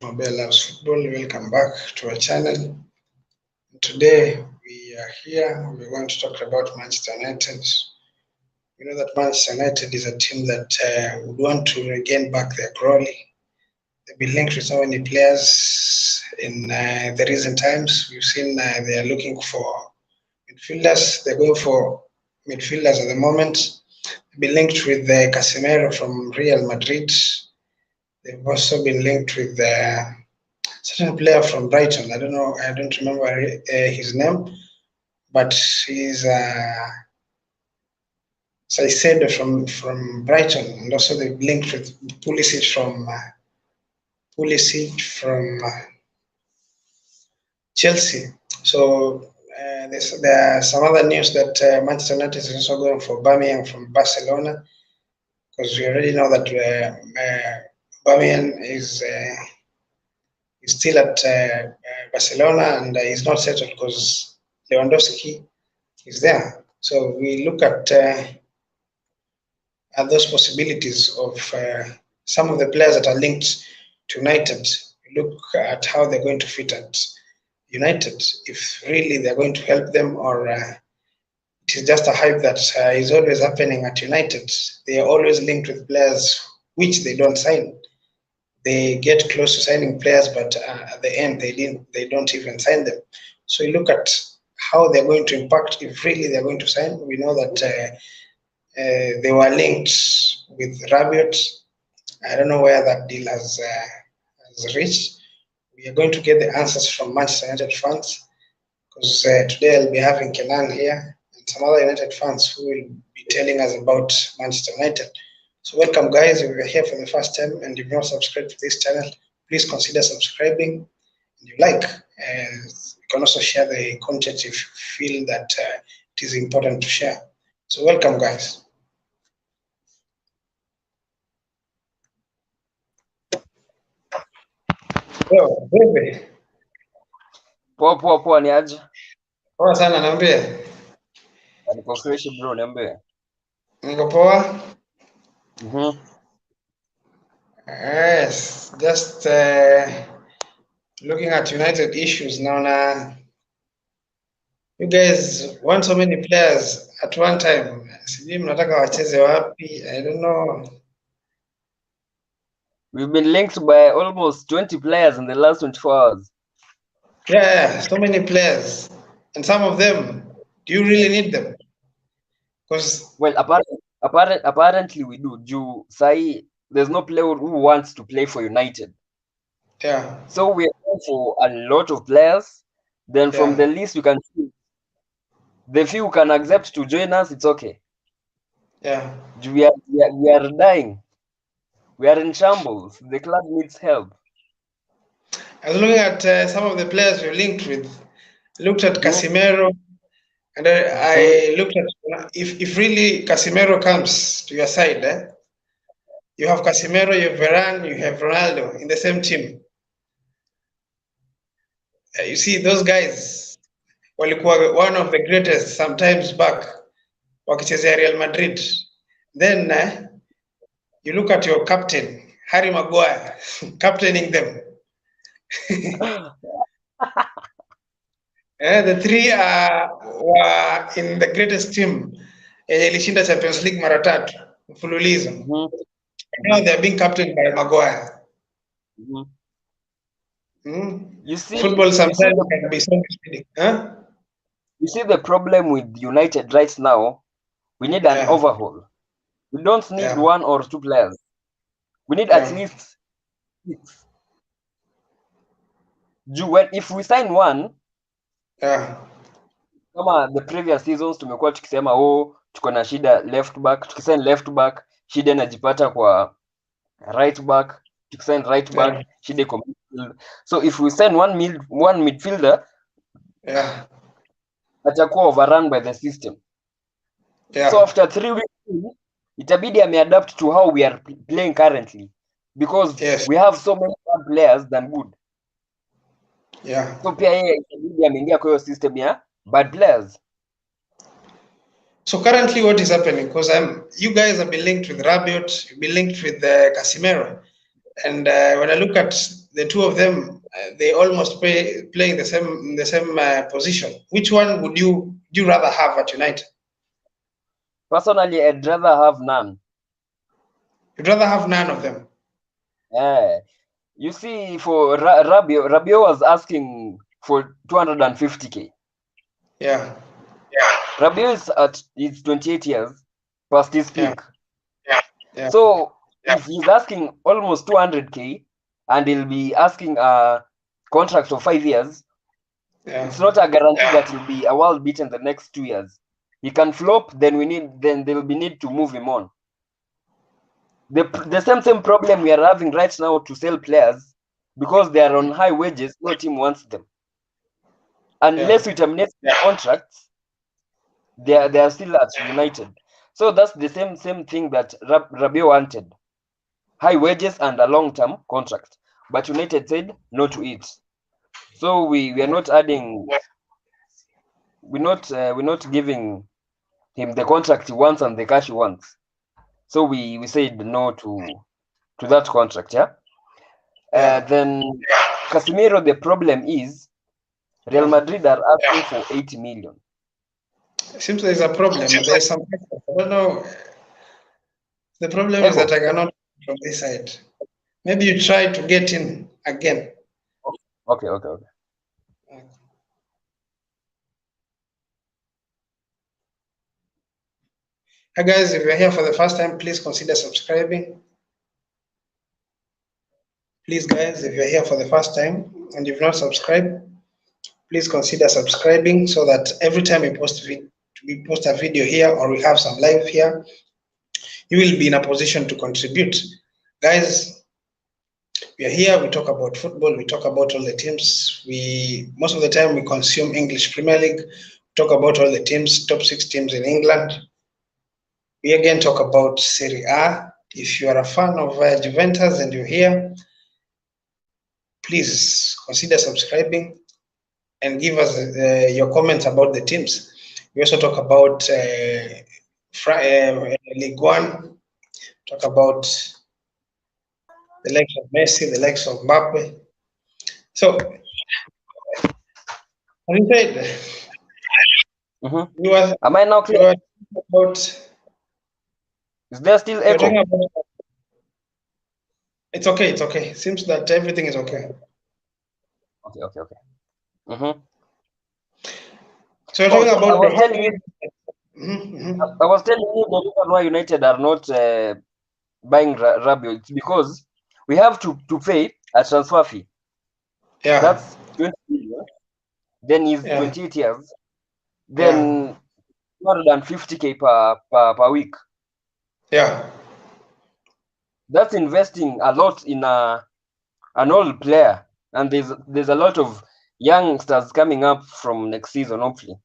Mobile Loves Football. Welcome back to our channel. Today we are here. We're going to talk about Manchester United. You know that Manchester United is a team that would want to regain back their glory. They've been linked with so many players in the recent times. We've seen they are looking for midfielders. They're going for midfielders at the moment. They've been linked with Casemiro from Real Madrid. They've also been linked with certain player from Brighton. I don't remember his name, but he's so I said from Brighton, and also they've linked with Pulisic from Chelsea. So there are some other news that Manchester United is also going for Aubameyang from Barcelona, because we already know that Aubameyang is still at Barcelona, and he's not settled because Lewandowski is there. So we look at those possibilities of some of the players that are linked to United. We look at how they're going to fit at United, if really they're going to help them, or it is just a hype that is always happening at United. They are always linked with players which they don't sign. They get close to signing players, but at the end they don't even sign them. So you look at how they're going to impact if really they're going to sign. We know that they were linked with Rabiot. I don't know where that deal has reached. We are going to get the answers from Manchester United fans, because today I'll be having Kenan here and some other United fans who will be telling us about Manchester United. So welcome, guys. If you're here for the first time and you've not subscribed to this channel, please consider subscribing. And you like, you can also share the content if you feel that it is important to share. So welcome, guys. Yo, vipi? Poa ni aje? Poa sana, niambie. Niko fresh bro, niambie. Niko poa? Yes, just looking at United issues now. You guys want so many players at one time. Sijui mnataka wacheze wapi? I don't know. We've been linked by almost 20 players in the last 24 hours. Yeah, so many players. And some of them, do you really need them? Because well, apparently we do. There's no player who wants to play for United. Yeah. So we're going for a lot of players. Then from the list you can see the few who can accept to join us, it's okay. Yeah. We are dying. We are in shambles. The club needs help. I was looking at some of the players we're linked with. Looked at Casemiro, and I looked at if really Casemiro comes to your side, you have Casemiro, you have Varane, you have Ronaldo in the same team. You see, those guys walikuwa one of the greatest sometimes back wakichezea Real Madrid. Then you look at your captain, Harry Maguire, captaining them. The three were in the greatest team yenye ilishinda Champions League mara tatu mfululizo. Now they're being captained by Maguire. You see, football sometimes can be so misleading. You see the problem with United right now? We need an overhaul. We don't need one or two players. We need at least 6. If we sign one, kama the previous seasons tumekuwa tukisema tuko na shida left back, tukisign left back shida inajipata kwa right back, tukisign right back shida iko midfield. So if we sign one midfielder, atakuwa overrun by the system. So after 3 weeks itabidi ameadapt to how we are playing currently, because we have so many bad players than good. So pia yeye itabidi ameingia kwa hiyo system ya bad players. So currently what is happening, because you guys have been linked with Rabiot, you've been linked with Casemiro, and when I look at the two of them, they almost play in the same position. Which one would you rather have at United? Personally, I'd rather have none. You'd rather have none of them? You see, for Rabiot was asking for 250k. Yeah. Rabiot is 28 years past his peak. Yeah. So if he's asking almost 200k and he'll be asking a contract of 5 years, it's not a guarantee that he'll be a world beaten the next 2 years. He can flop, then there will be need to move him on. The same problem we are having right now to sell players, because they are on high wages, no team wants them. Unless we terminate their contracts, they are still at United. So that's the same thing that Rabiot wanted. High wages and a long-term contract. But United said no to it. So we are not adding, we're not giving him the contract he wants and the cash he wants. So we said no to that contract, then Casemiro, the problem is Real Madrid are asking for 80 million. It seems there's a problem. There's some, I don't know. The problem is that I cannot from this side. Maybe you try to get in again. Okay. Hi guys, if you're here for the first time, please consider subscribing. Please guys, if you're here for the first time and you've not subscribed, please consider subscribing so that every time we post a video here or we have some live here, you will be in a position to contribute. Guys, we are here, we talk about football, we talk about all the teams. Most of the time we consume English Premier League, talk about all the teams, top 6 teams in England. We again talk about Serie A. If you are a fan of Juventus and you're here, please consider subscribing and give us your comments about the teams. We also talk about League One, talk about the likes of Messi, the likes of Mbappe. So, having said, am I now clear? Is there still echo? It's okay. Seems that everything is okay. Okay. So you're talking about. I was telling you the reason why United are not buying Rabiot. It's because we have to pay a transfer fee. Yeah. That's 20 million. Then he's 28 years. Then 250k per week. Yeah. That's investing a lot in an old player, and there's a lot of youngsters coming up from next season, hopefully.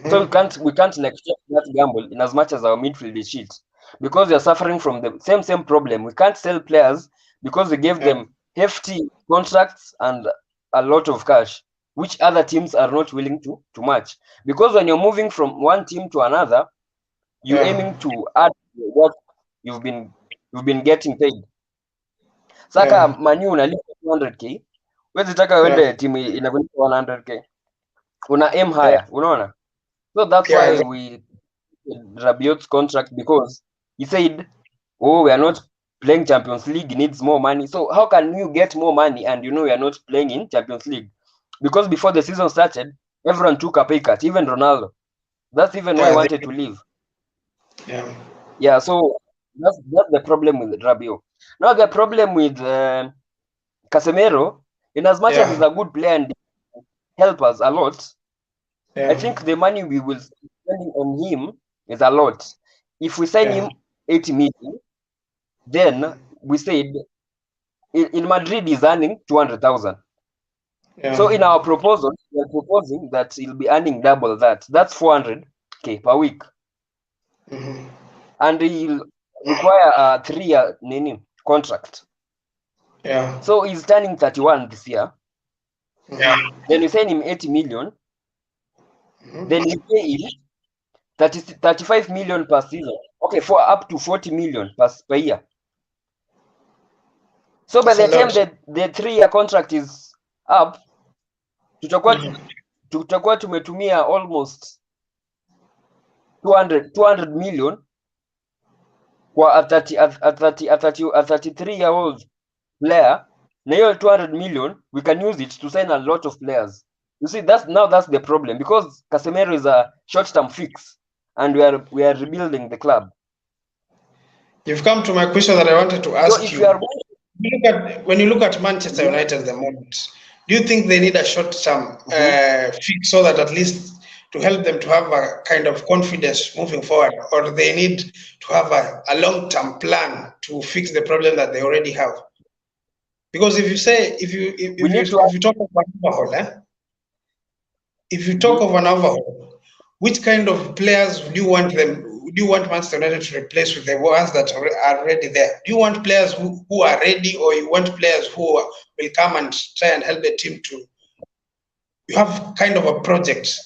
So we can't accept that gamble in as much as our midfield is shit, because they're suffering from the same problem. We can't sell players because we gave them hefty contracts and a lot of cash, which other teams are not willing to match. Because when you're moving from one team to another, you're aiming to add what you've been getting paid. Saka Manu unalipa 200k, wezi taka uende timu inakulipa 100k, una aim higher, unaona? So that's why we Rabiot's contract, because he said, we are not playing Champions League, needs more money. So how can you get more money and we are not playing in Champions League? Because before the season started, everyone took a pay cut, even Ronaldo. That's even why he wanted to leave. So that's the problem with Rabiot. Now the problem with Casemiro, in as much as he's a good player and help us a lot, I think the money we will spend on him is a lot. If we sign him 80 million, then we said in Madrid he's earning 200,000. So in our proposal, we are proposing that he'll be earning double that. That's 400k per week. And he'll require a 3-year contract. So he's turning 31 this year. Then you send him 80 million. Then you pay him 35 million per season. Okay, for up to 40 million per year. So by the time the 3-year contract is up, tutakuwa tumetumia almost 200 million kwa a 33-year-old player. Na hiyo 200 million we can use it to sign a lot of players. You see, that's the problem, because Casemiro is a short-term fix and we are rebuilding the club. You've come to my question that I wanted to ask you. When you look at Manchester United at the moment, do you think they need a short-term fix so that at least to help them to have a kind of confidence moving forward, or they need to have a long-term plan to fix the problem that they already have? Because if you talk of an overhaul, which kind of players do you want Manchester United to replace with the ones that are already there? Do you want players who are ready, or you want players who will come and try and help the team to? You have kind of a project,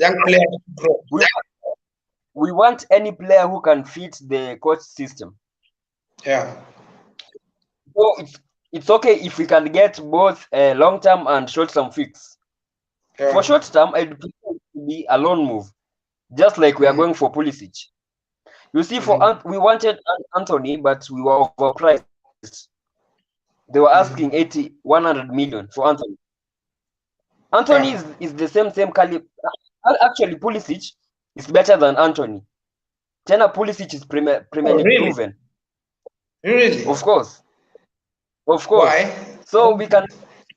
young players to grow. We want any player who can fit the coach system. Yeah. So it's okay if we can get both a long-term and short-term fix. Yeah. For short-term, I'd prefer it to be a loan move, just like we are going for Pulisic. You see, we wanted Anthony, but we were overpriced. They were asking 100 million for Anthony. Anthony is the same caliber. Actually, Pulisic is better than Anthony. Tena Pulisic is Premier League proven. Really? Of course. Why? So we can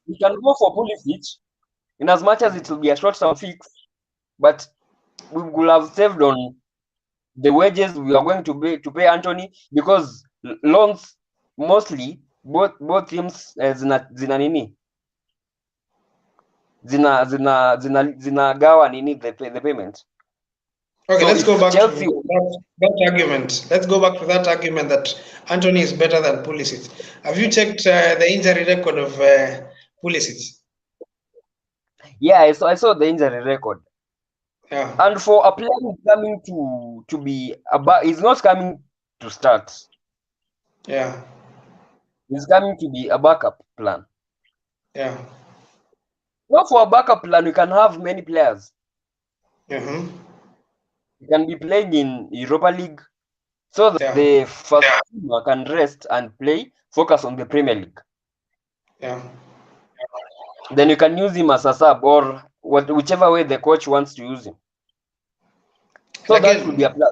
go for Pulisic, in as much as it will be a short-term fix, but we will have saved on the wages we are going to pay Anthony, because loans mostly both teams zinagawa nini the payment. Okay, so let's go back to that argument. Let's go back to that argument that Anthony is better than Pulisic. Have you checked the injury record of Pulisic? Yeah, I saw the injury record. Yeah. And for a player who's coming to be he's not coming to start. Yeah. He's coming to be a backup plan. Yeah. Well, for a backup plan, we can have many players. You can be playing in Europa League, so that the first team can rest and focus on the Premier League. Yeah. Then you can use him as a sub, or whichever way the coach wants to use him. So that could be a plan.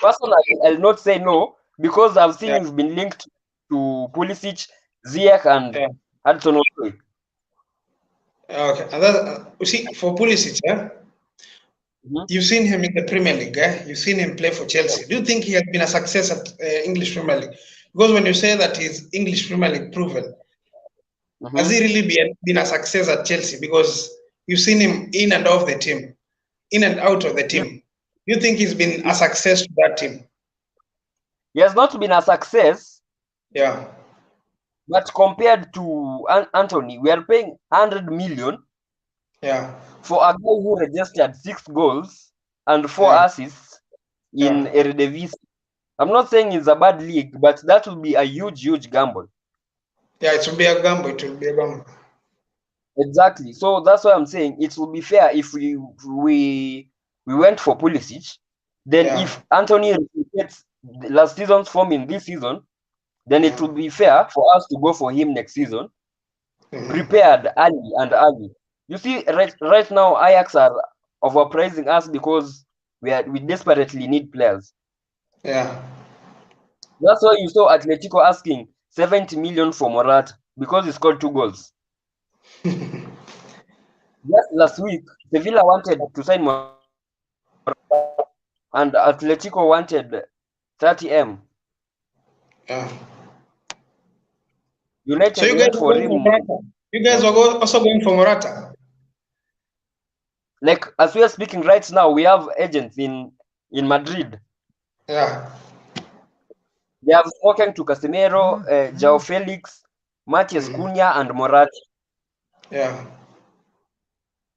Personally, I'll not say no, because I've seen you've been linked to Pulisic, Ziyech, and Hudson Odoi. Okay, and that, you see, for Pulisic, you've seen him in the Premier League. You've seen him play for Chelsea. Do you think he has been a success at English Premier League? Because when you say that he's English Premier League proven, has he really been a success at Chelsea? Because you've seen him in and out of the team. Do you think he's been a success to that team? He has not been a success. Yeah. But compared to Anthony, we are paying 100 million. Yeah. For a guy who registered 6 goals and 4 assists in Eredivisie. I'm not saying it's a bad league, but that will be a huge gamble. Yeah, it will be a gamble. Exactly. So that's why I'm saying it will be fair if we went for Pulisic. Then if Anthony gets last season's form in this season, then it will be fair for us to go for him next season, prepared early. You see, right now Ajax are overpricing us because we desperately need players. Yeah. That's why you saw Atletico asking 70 million for Morata, because he scored 2 goals. Just last week, Sevilla wanted to sign Morata, and Atletico wanted 30M. Yeah. United so you guys for him. You guys are also going for Morata? Like, as we are speaking right now, we have agents in Madrid. Yeah. They have spoken to Casemiro, João Felix, Matheus Cunha, and Morata. Yeah.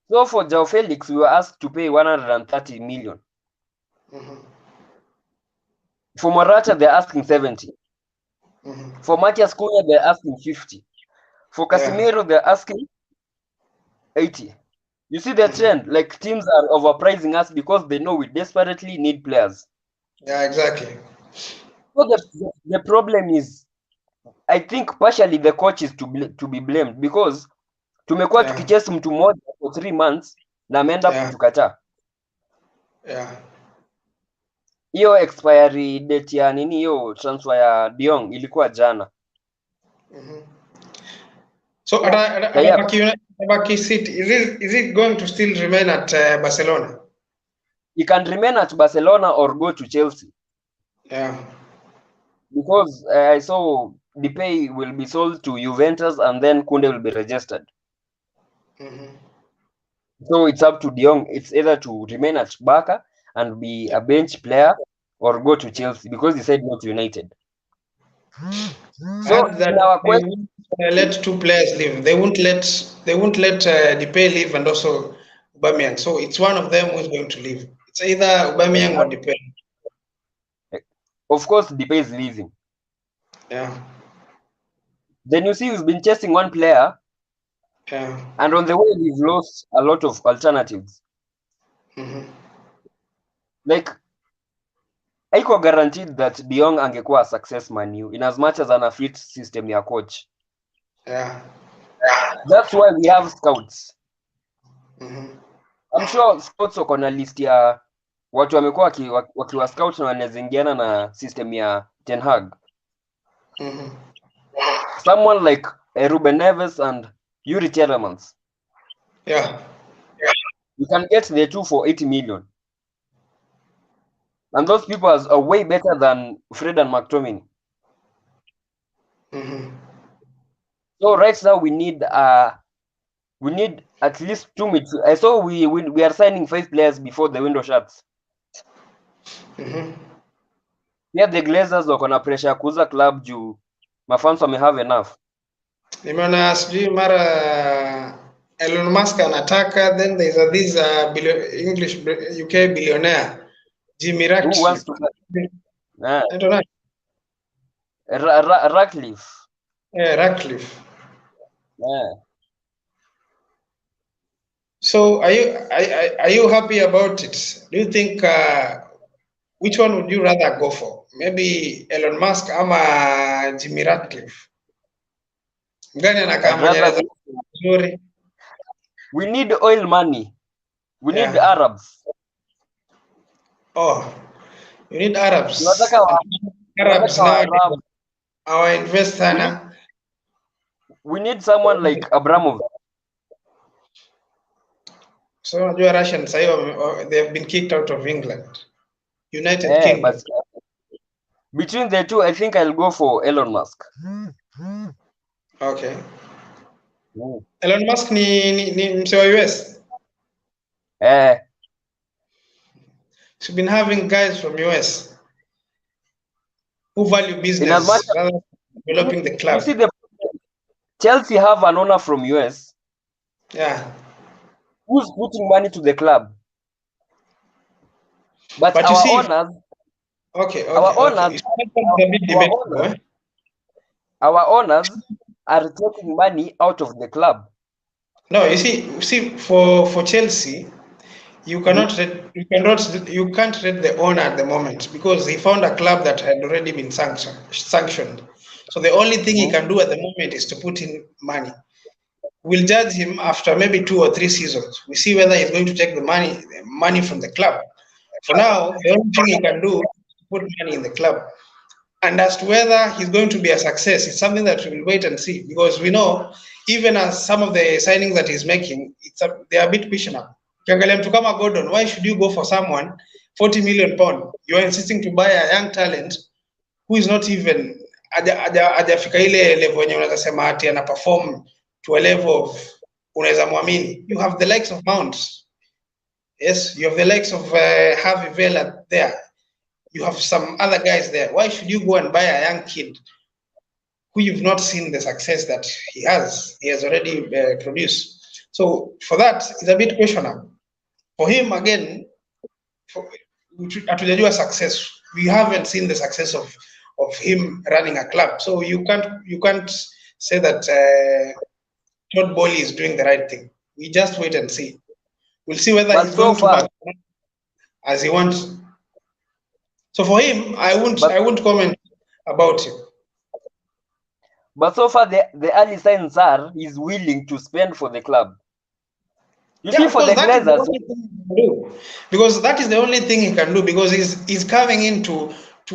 So for João Felix, we were asked to pay 130 million. For Morata, they're asking 70. For Matias Cunha, they're asking 50. For Casemiro, they're asking 80. You see the trend? Like, teams are overpricing us because they know we desperately need players. Yeah, exactly. So the problem is, I think partially the coach is to be blamed because tumekuwa tukichase mtu mmoja for 3 months na ameenda kutukataa. Hiyo expiry date ya nini, hiyo transfer ya De Jong ilikuwa jana. So Abaki City, is it going to still remain at Barcelona? He can remain at Barcelona or go to Chelsea. Yeah. Because I saw Depay will be sold to Juventus and then Kunde will be registered. So it's up to De Jong. It's either to remain at Barca and be a bench player or go to Chelsea because he said not United. So let two players leave. They won't let Depay leave and also Aubameyang. So it's one of them who's going to leave. It's either Aubameyang or Depay. Of course, Depay is leaving. Yeah. Then you see we've been chasing one player. Yeah. And on the way, we've lost a lot of alternatives. Like, haiko guaranteed that De Jong angekuwa a success Man U in as much as ana fit system ya coach. Yeah. That's why we have scouts. I'm sure scouts wako na list ya watu wamekuwa wakiwa scouts na wanazingiana na system ya Ten Hag. Someone like Ruben Neves and Yuri Tielemans. Yeah. You can get the two for 80 million. And those people are way better than Fred and McTominay. So right now we need at least 2 midfielders. I saw we are signing 5 players before the window shuts. Yeah, the Glazers wako na pressure ya kuuza club juu mafans wamehave enough. Nimeona sijui mara Elon Musk anataka, then there's this English UK billionaire Jimmy Ratcliffe. Who wants to I don't know. Ratcliffe. Yeah, Ratcliffe. Yeah. So are you happy about it? Do you think which one would you rather go for? Maybe Elon Musk ama Jimmy Ratcliffe? Mgani anakaa mwenye nzuri? We need oil money. We need Arabs. Oh, you need Arabs. Arabs now our investor. We need someone like Abramovich. So unajua Russians they have been kicked out of England. United Kingdom. But between the two, I think I'll go for Elon Musk. Okay. Elon Musk ni mse wa US. She's been having guys from US who value business rather than developing the club. You see, Chelsea have an owner from US. Yeah. Who's putting money to the club? But our owners. Our owners are taking money out of the club. No, you see, for Chelsea, you can't rate the owner at the moment because he found a club that had already been sanctioned. So the only thing he can do at the moment is to put in money. We'll judge him after maybe 2 or 3 seasons. We see whether he's going to take the money from the club. For now, the only thing he can do is put money in the club. And as to whether he's going to be a success, it's something that we will wait and see, because we know even as some of the signings that he's making, they're a bit questionable. Ukiangalia mtu kama Gordon, why should you go for someone 40 million pound? You're insisting to buy a young talent who is not even hajafika ile level yenye unaweza sema ati ana perform to a level of unaweza muamini. You have the likes of Mount. Yes, you have the likes of Harvey Vela there. You have some other guys there. Why should you go and buy a young kid who you've not seen the success that he has already produced? So for that, it's a bit questionable. For him, again, hatujajua success. We haven't seen the success of of him running a club. So you can't say that Todd Bowley is doing the right thing. We just wait and see. We'll see whether he's going to work as he wants. So for him, I won't comment about him. But so far, the early signs are he's willing to spend for the club. You see, for the Glazers, because that is the only thing he can do, because he's coming in to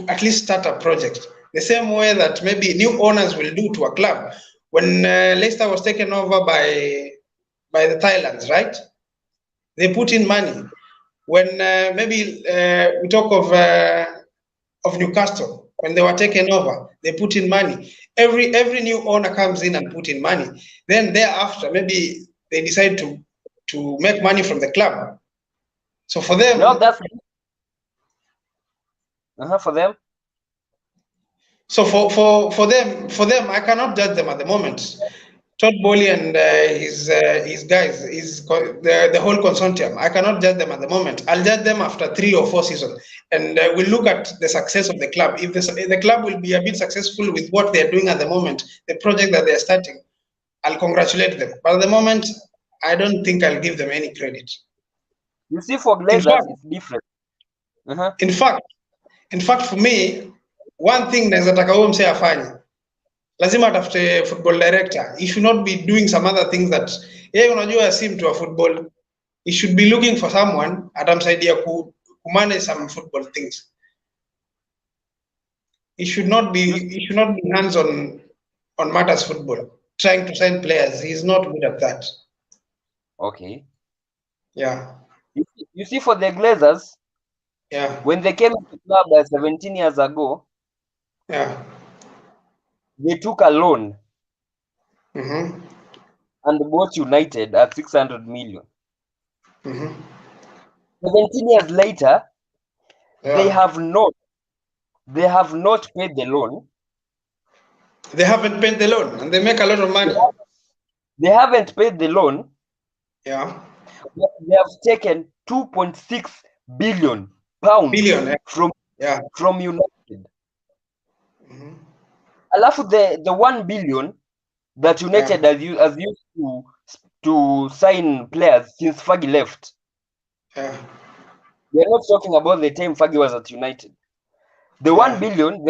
at least start a project. The same way that maybe new owners will do to a club. When Leicester was taken over by the Thailands, right? They put in money. When maybe we talk of Newcastle, when they were taken over, they put in money. Every new owner comes in and put in money. Then thereafter, maybe they decide to make money from the club. So for them, no, that's for them. So for them, I cannot judge them at the moment. Todd Bowley and his guys, the whole consortium, I cannot judge them at the moment. I'll judge them after 3 or 4 seasons, and we'll look at the success of the club. If the club will be a bit successful with what they're doing at the moment, the project that they're starting, I'll congratulate them. But at the moment, I don't think I'll give them any credit. You see, for Glazers, it's different. In fact, for me, one thing naweza taka huyo msee afanye, lazima atafute football director. He should not be doing some other things that yeye unajua si mtu wa football. He should be looking for someone atamsaidia ku manage some football things. He should not be hands on matters football, trying to sign players. He's not good at that. Okay. Yeah. You see, for the Glazers, yeah, when they came to the club 17 years ago, yeah, they took a loan and bought United at 600 million. 17 years later, they have not paid the loan. They haven't paid the loan, and they make a lot of money. They haven't paid the loan. Yeah. They have taken 2.6 billion pounds from United. Alafu the 1 billion that United has used to sign players since Fergie left. We're not talking about the time Fergie was at United. The 1 billion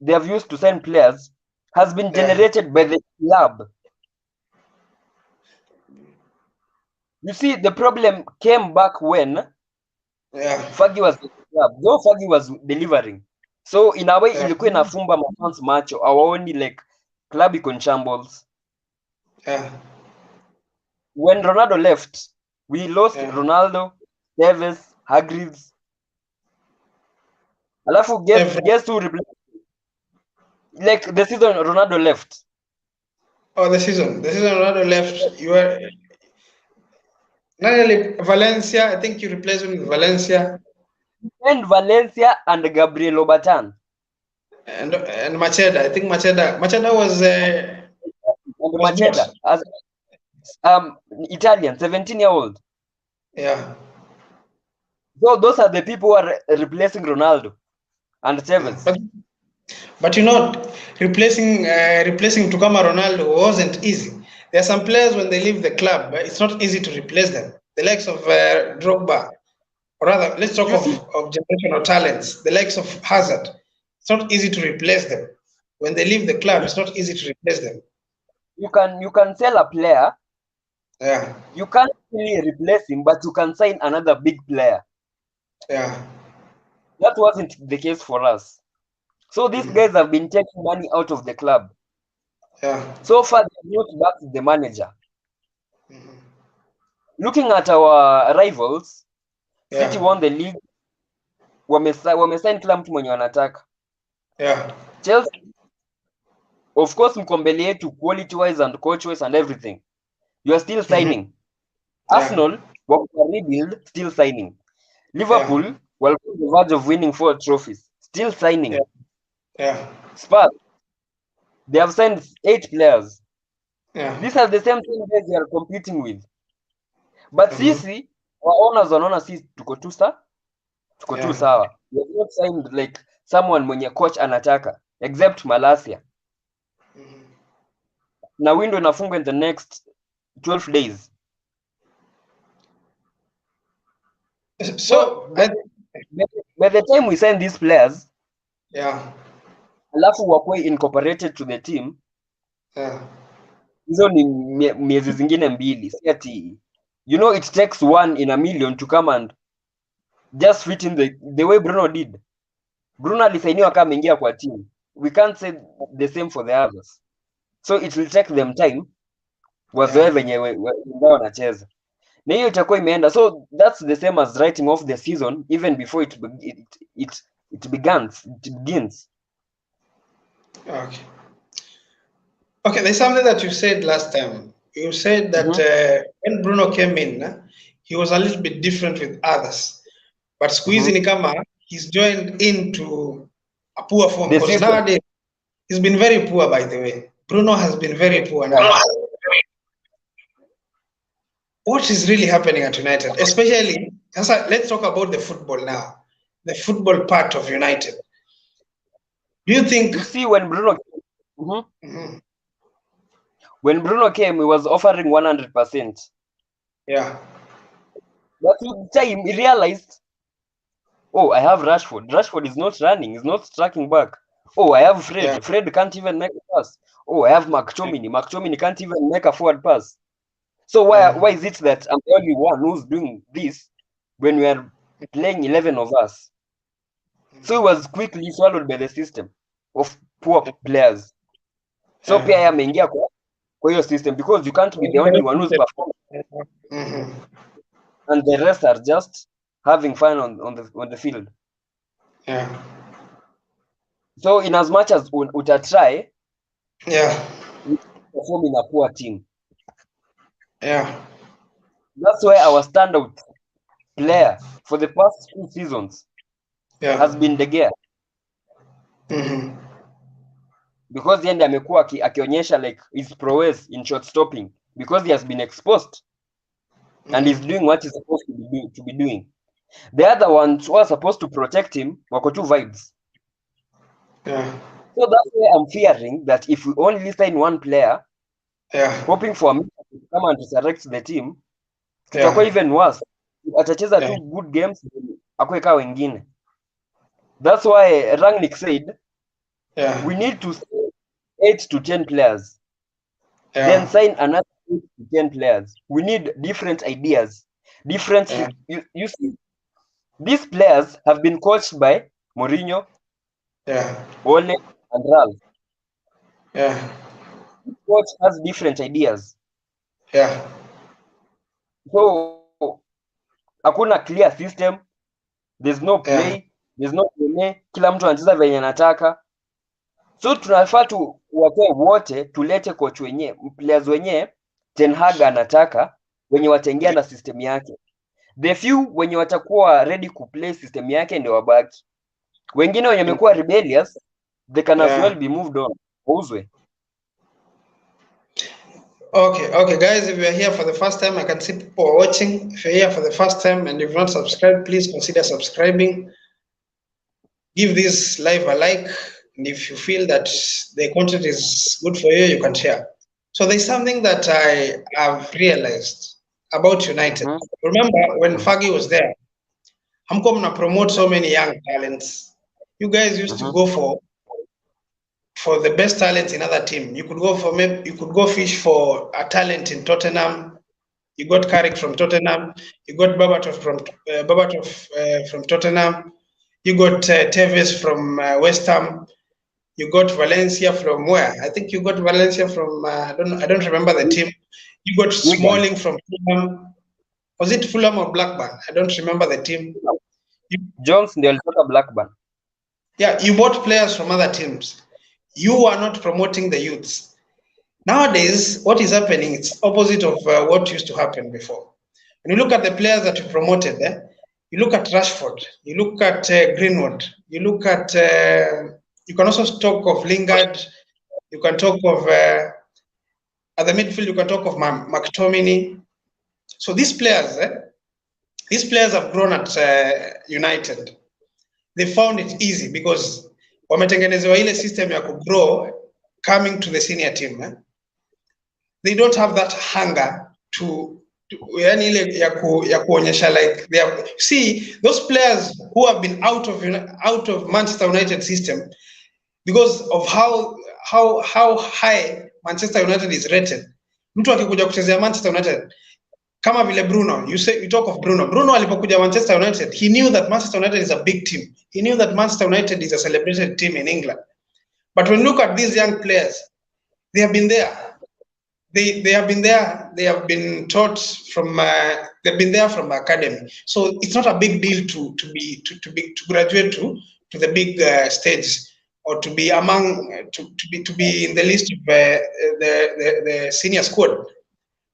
they have used to sign players has been generated by the club. You see, the problem came back when Fergie was at the club. Though Fergie was delivering. So in a way, ilikuwa inafumba mafans macho. Hawaoni like club iko in shambles. When Ronaldo left, we lost Ronaldo, Tevez, Hargreaves. Alafu guess who replaced? Like the season Ronaldo left. Oh, the season Ronaldo left. You were not only Valencia. I think you replaced him with Valencia. And Valencia and Gabriel Obatan. And Macheda. I think Macheda was Macheda as Italian, 17-year-old. Yeah. So those are the people who are replacing Ronaldo and Tevez. But you know, replacing Tukama Ronaldo wasn't easy. There are some players when they leave the club, it's not easy to replace them. The likes of Drogba, or rather, let's talk of generational talents. The likes of Hazard. It's not easy to replace them. When they leave the club, it's not easy to replace them. You can sell a player. Yeah. You can't really replace him, but you can sign another big player. Yeah. That wasn't the case for us. So these guys have been taking money out of the club. Yeah. So far, they're not back to the manager. Looking at our rivals, City won the league. Wamesign kila mtu mwenye wanataka. Yeah. Chelsea, of course, mko mbele yetu quality-wise and coach-wise and everything. You are still signing. Arsenal, wako rebuild, still signing. Liverpool, well, on the verge of winning 4 trophies, still signing. Spurs, they have signed 8 players. These are the same things they are competing with. But sisi, our owners wanaona sisi tuko tu sawa. We have not signed like someone mwenye coach anataka, except Malasia. Na window inafungwa in the next 12 days. So by the time we sign these players, alafu wakuwe incorporated to the team, hizo ni miezi zingine mbili. Si ati, you know, it takes 1 in a million to come and just fit in the way Bruno did. Bruno alisainiwa kama ameingia kwa team. We can't say the same for the others. So it will take them time wazoe venye wao wanacheza. Na hiyo itakuwa imeenda. So that's the same as writing off the season even before it begins. Okay, there's something that you said last time. You said that when Bruno came in, he was a little bit different with others. But squeezing Nikama, he's joined into a poor form. Because nowadays, he's been very poor, by the way. Bruno has been very poor now. What is really happening at United? Especially, let's talk about the football now. The football part of United. Do you think... You see, when Bruno... When Bruno came, he was offering 100%. Yeah. But with time, he realized, oh, I have Rashford. Rashford is not running. He's not tracking back. Oh, I have Fred. Yeah. Fred can't even make a pass. Oh, I have McTominay. McTominay can't even make a forward pass. So why is it that I'm the only one who's doing this when we are playing 11 of us? So he was quickly swallowed by the system of poor players. So pia yeye ameingia kwa hiyo system because you can't be the only one who's performing. And the rest are just having fun on the field. Yeah. So in as much as utatry, perform in a poor team. Yeah. That's why our standout player for the past 2 seasons has been De Gea. Because yeye amekuwa akionyesha like his prowess in shot stopping because he has been exposed and he's doing what he's supposed to be doing. The other ones who are supposed to protect him wako two vibes. Yeah. So that's why I'm fearing that if we only sign one player, hoping for him to come and resurrect the team, tutakuwa even worse. Atacheza two good games, akuweka wengine. That's why Rangnick said, we need to sign 8 to 10 players. Then sign another 8 to 10 players. We need different ideas. Different. You see, these players have been coached by Mourinho, Ole, and Ralph. Each coach has different ideas. So, hakuna clear system. There's no play. There's no play. Kila mtu anacheza venye anataka. So tunafaa tu watoe wote tulete coach wenye players wenye Ten Hag anataka wenye wataingia na system yake. The few wenye watakuwa ready ku play system yake ndio wabaki. Wengine wenye wamekuwa rebellious, they can as well be moved on. Uzwe. Okay, guys, if you are here for the first time, I can see people are watching. If you're here for the first time and you've not subscribed, please consider subscribing. Give this live a like, and if you feel that the content is good for you, you can share. So there's something that I have realized about United. Remember when Fergie was there, I'm coming to promote so many young talents. You guys used to go for the best talent in other team. You could go fish for a talent in Tottenham. You got Carrick from Tottenham. You got Berbatov from Tottenham. You got Tevez from West Ham. You got Valencia from where? I think you got Valencia from I don't remember the team. You got Smalling from Fulham. Was it Fulham or Blackburn? I don't remember the team. Jones ndio alitoka Blackburn. Yeah, you bought players from other teams. You are not promoting the youths. Nowadays, what is happening, it's opposite of what used to happen before. When you look at the players that you promoted, you look at Rashford, you look at Greenwood, you look at, you can also talk of Lingard, you can talk of, at the midfield, you can talk of McTominay. So these players have grown at United. they found it easy because wametengenezewa ile system ya grow coming to the senior team. They don't have that hunger to yani ile ya kuonyesha like they have, see those players who have been out of Manchester United system because of how high Manchester United is rated. Mtu akikuja kuchezea Manchester United kama vile Bruno, you talk of Bruno alipokuja Manchester United, he knew that Manchester United is a big team. He knew that Manchester United is a celebrated team in England. But when you look at these young players, they have been there. They have been there. They have been taught from. They've been there from academy. So it's not a big deal to graduate to the big stage or to be among to be in the list of the senior squad.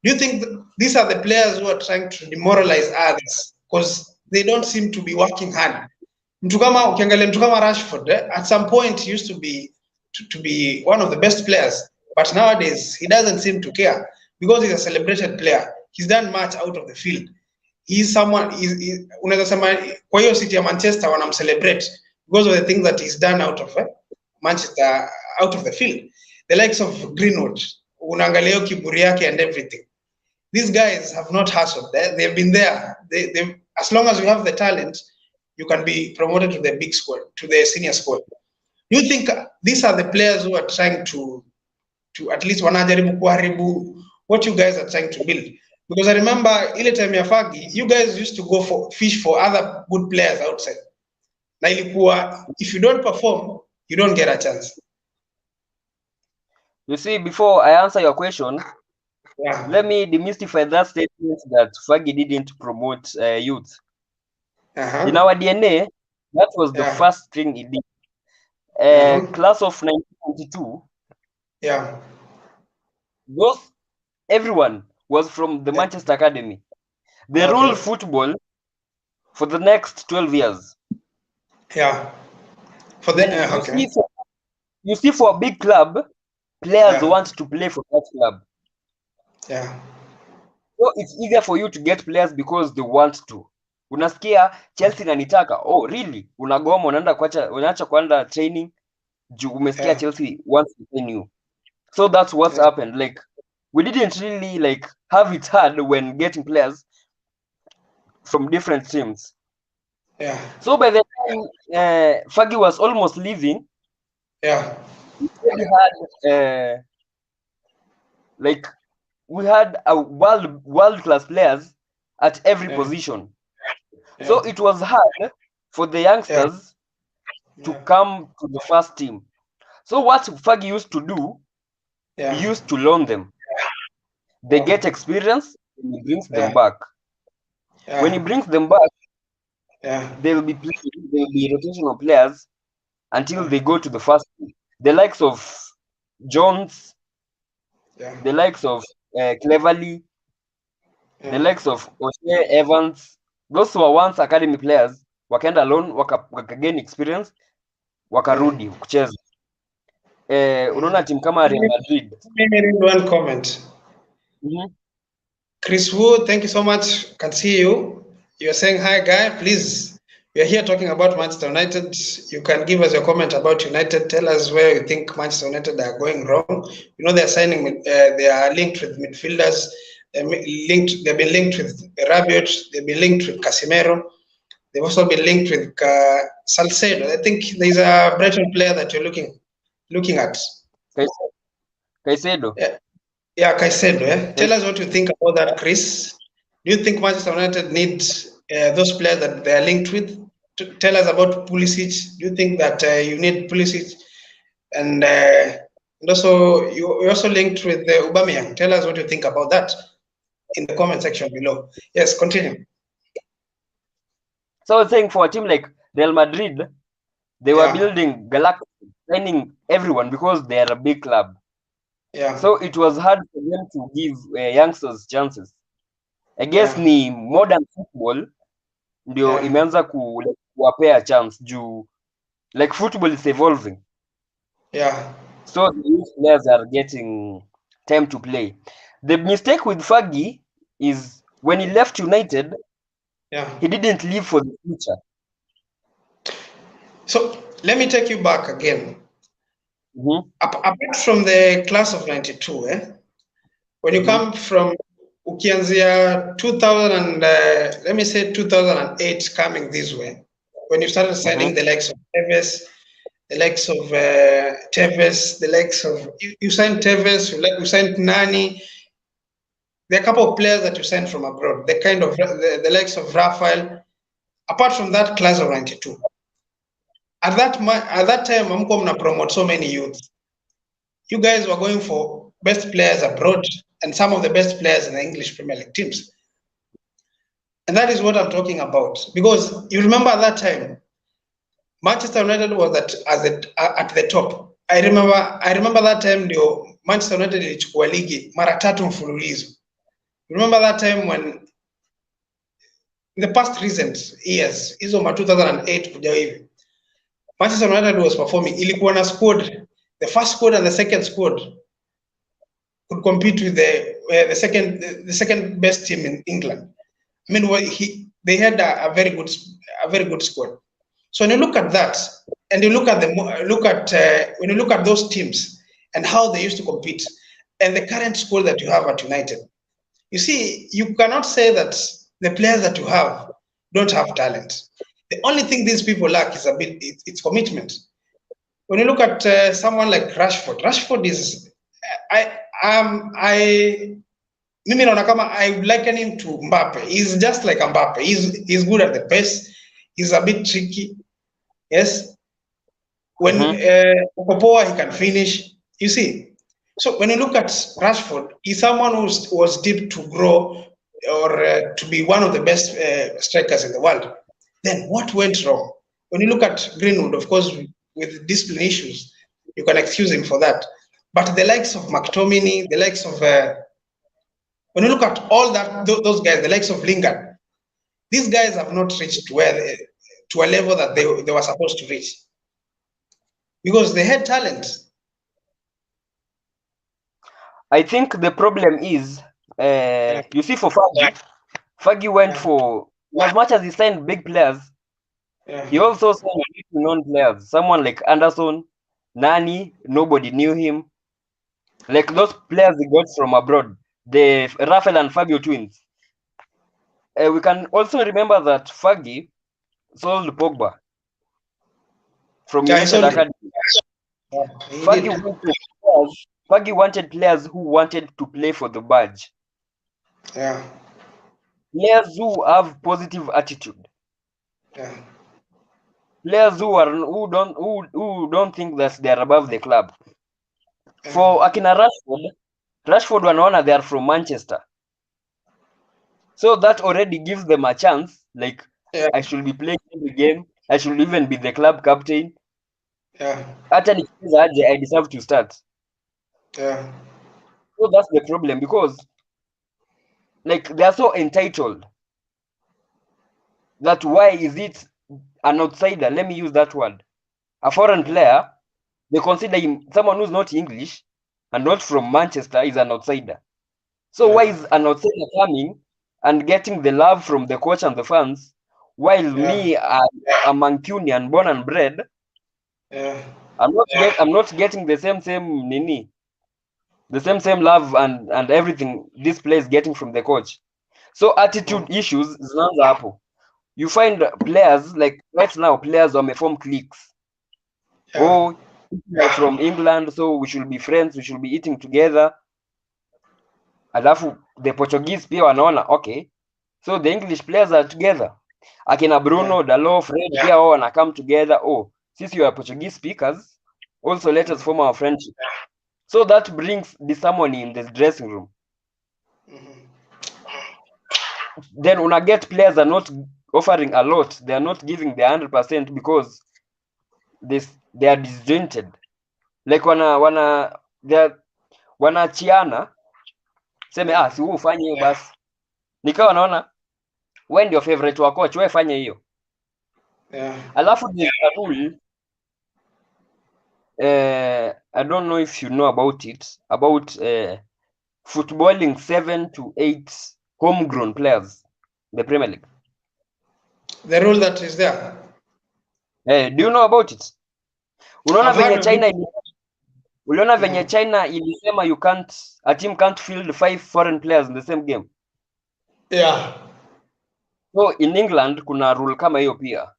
Do you think these are the players who are trying to demoralize others because they don't seem to be working hard? Ukiangalia mtu kama Rashford, at some point he used to be one of the best players, but nowadays he doesn't seem to care because he's a celebrated player. He's done much out of the field. He's someone. Unaweza sema kwa hiyo city ya Manchester wanamcelebrate because of the things that he's done out of Manchester, out of the field. The likes of Greenwood, unaangalia hiyo kiburi yake and everything. These guys have not hustled. They've been there. They as long as you have the talent, you can be promoted to the big squad, to the senior squad. Do you think these are the players who are trying to at least wanajaribu kuharibu what you guys are trying to build? Because I remember ile time ya Fagi, you guys used to go for fish for other good players outside. Na ilikuwa if you don't perform, you don't get a chance. You see, before I answer your question, let me demystify that statement that Fagi didn't promote youth. In our DNA, that was the first thing he did. Class of 1992. Everyone was from the Manchester Academy. They ruled football for the next 12 years. For the you see, for a big club, players want to play for that club. So it's easier for you to get players because they want to. Unasikia Chelsea nanitaka. Oh, really? Unagoma unaacha kwenda training juu umesikia Chelsea wants to train you. So that's what happened. Like we didn't really like have it hard when getting players from different teams. So by the time Fagi was almost leaving, we had a world class players at every position. So it was hard for the youngsters to come to the first team. So what Fagi used to do, he used to loan them. They get experience and he brings them back. When he brings them back, they will be rotational players until they go to the first team. The likes of Jones, the likes of Cleverly, the likes of O'Shea Evans, those who were once academy players, wakaenda alone, wakagain experience, wakarudi kucheza. Unaona team kama Real Madrid. Let me read one comment. Chris Wu, thank you so much. Can see you. You're saying hi, guy. Please, we are here talking about Manchester United. You can give us your comment about United. Tell us where you think Manchester United are going wrong. You know they're signing. They are linked with midfielders. They've been linked with Rabiot. They've been linked with Casemiro. They've also been linked with Salcedo. I think there's a Brighton player that you're looking at. Caicedo. Caicedo. Tell us what you think about that, Chris. Do you think Manchester United needs those players that they are linked with? Tell us about Pulisic. Do you think that you need Pulisic? And also, you're also linked with Aubameyang. Tell us what you think about that in the comment section below. Yes, continue. So I was saying for a team like Real Madrid, they were building Galactic, signing everyone because they are a big club. So it was hard for them to give youngsters chances. I guess ni modern football ndio imeanza kuwapea chance juu like football is evolving. So the youth players are getting time to play. The mistake with Fagi is when he left United, he didn't live for the future. So let me take you back again. Apart from the class of 92, when you come from ukianzia 2000 and let me say 2008 coming this way, when you started signing the likes of Tevez, the likes of Tevez, the likes of you signed Tevez, you signed Nani. There are a couple of players that you signed from abroad, the kind of the likes of Rafael. Apart from that class of 92, at that time, Amko mna promote so many youths. You guys were going for best players abroad and some of the best players in the English Premier League teams. And that is what I'm talking about. Because you remember at that time, Manchester United was at the top. I remember that time Manchester United ilichukua ligi mara 3 mfululizo. Remember that time when in the past recent years, hizo 2008 kuja hivi, Manchester United was performing, ilikuwa na squad, the first squad and the second squad could compete with the second best team in England. I mean, they had a very good squad. So when you look at that, and you look at when you look at those teams and how they used to compete, and the current squad that you have at United, you see, you cannot say that the players that you have don't have talent. The only thing these people lack is it's commitment. When you look at someone like Rashford is, mimi naona kama I liken him to Mbappe. He's just like Mbappe. He's good at the pace. He's a bit tricky. Yes. When Popoa, he can finish. You see. So when you look at Rashford, he's someone who was deep to grow or to be one of the best strikers in the world. Then what went wrong? When you look at Greenwood, of course, with discipline issues, you can excuse him for that. But the likes of McTominay, the likes of when you look at all those guys, the likes of Lingard, these guys have not reached to a level that they were supposed to reach because they had talent. I think the problem is, you see, for Fergie went for, as much as he signed big players, he also signed known players. Someone like Anderson, Nani, nobody knew him. Like those players he got from abroad, the Rafael and Fabio twins. We can also remember that Fergie sold Pogba from United Academy. Fergie wanted players who wanted to play for the badge. Yeah. Players who have positive attitude. Yeah. Players who don't think that they are above the club. Yeah. For akina Rashford wanaona they are from Manchester. So that already gives them a chance. Like, I should be playing every game. I should even be the club captain. Yeah. Hata nikicheza aje, I deserve to start. Yeah. So that's the problem, because like they are so entitled that why is it an outsider? Let me use that word. A foreign player, they consider him someone who's not English and not from Manchester is an outsider. So why is an outsider coming and getting the love from the coach and the fans, while me, I'm Mancunian, born and bred, I'm not getting the same nini, the same love and everything this player is getting from the coach. So attitude issues zinaanza hapo. You find players like right now, players wameform cliques. Oh, we're from England, so we should be friends, we should be eating together. Alafu the Portuguese pia wanaona okay, so the English players are together. Akina Bruno, Dalot, Fred pia wao wana come together. Oh, since you are Portuguese speakers, also let us form our friendship. So that brings disharmony in the dressing room. Then una get players are not offering a lot. They are not giving the 100% because they are disjointed. Like wanachiana seme si wewe ufanye hiyo basi. Nikawa naona wewe ndio favorite wa coach, wewe fanye hiyo. Alafu there's a rule, I don't know if you know about it, about footballing 7 to 8 homegrown players in the Premier League. The rule that is there? Do you know about it? Unaona venye China ilisema a team can't field 5 foreign players in the same game. Yeah. So in England kuna rule kama hiyo pia.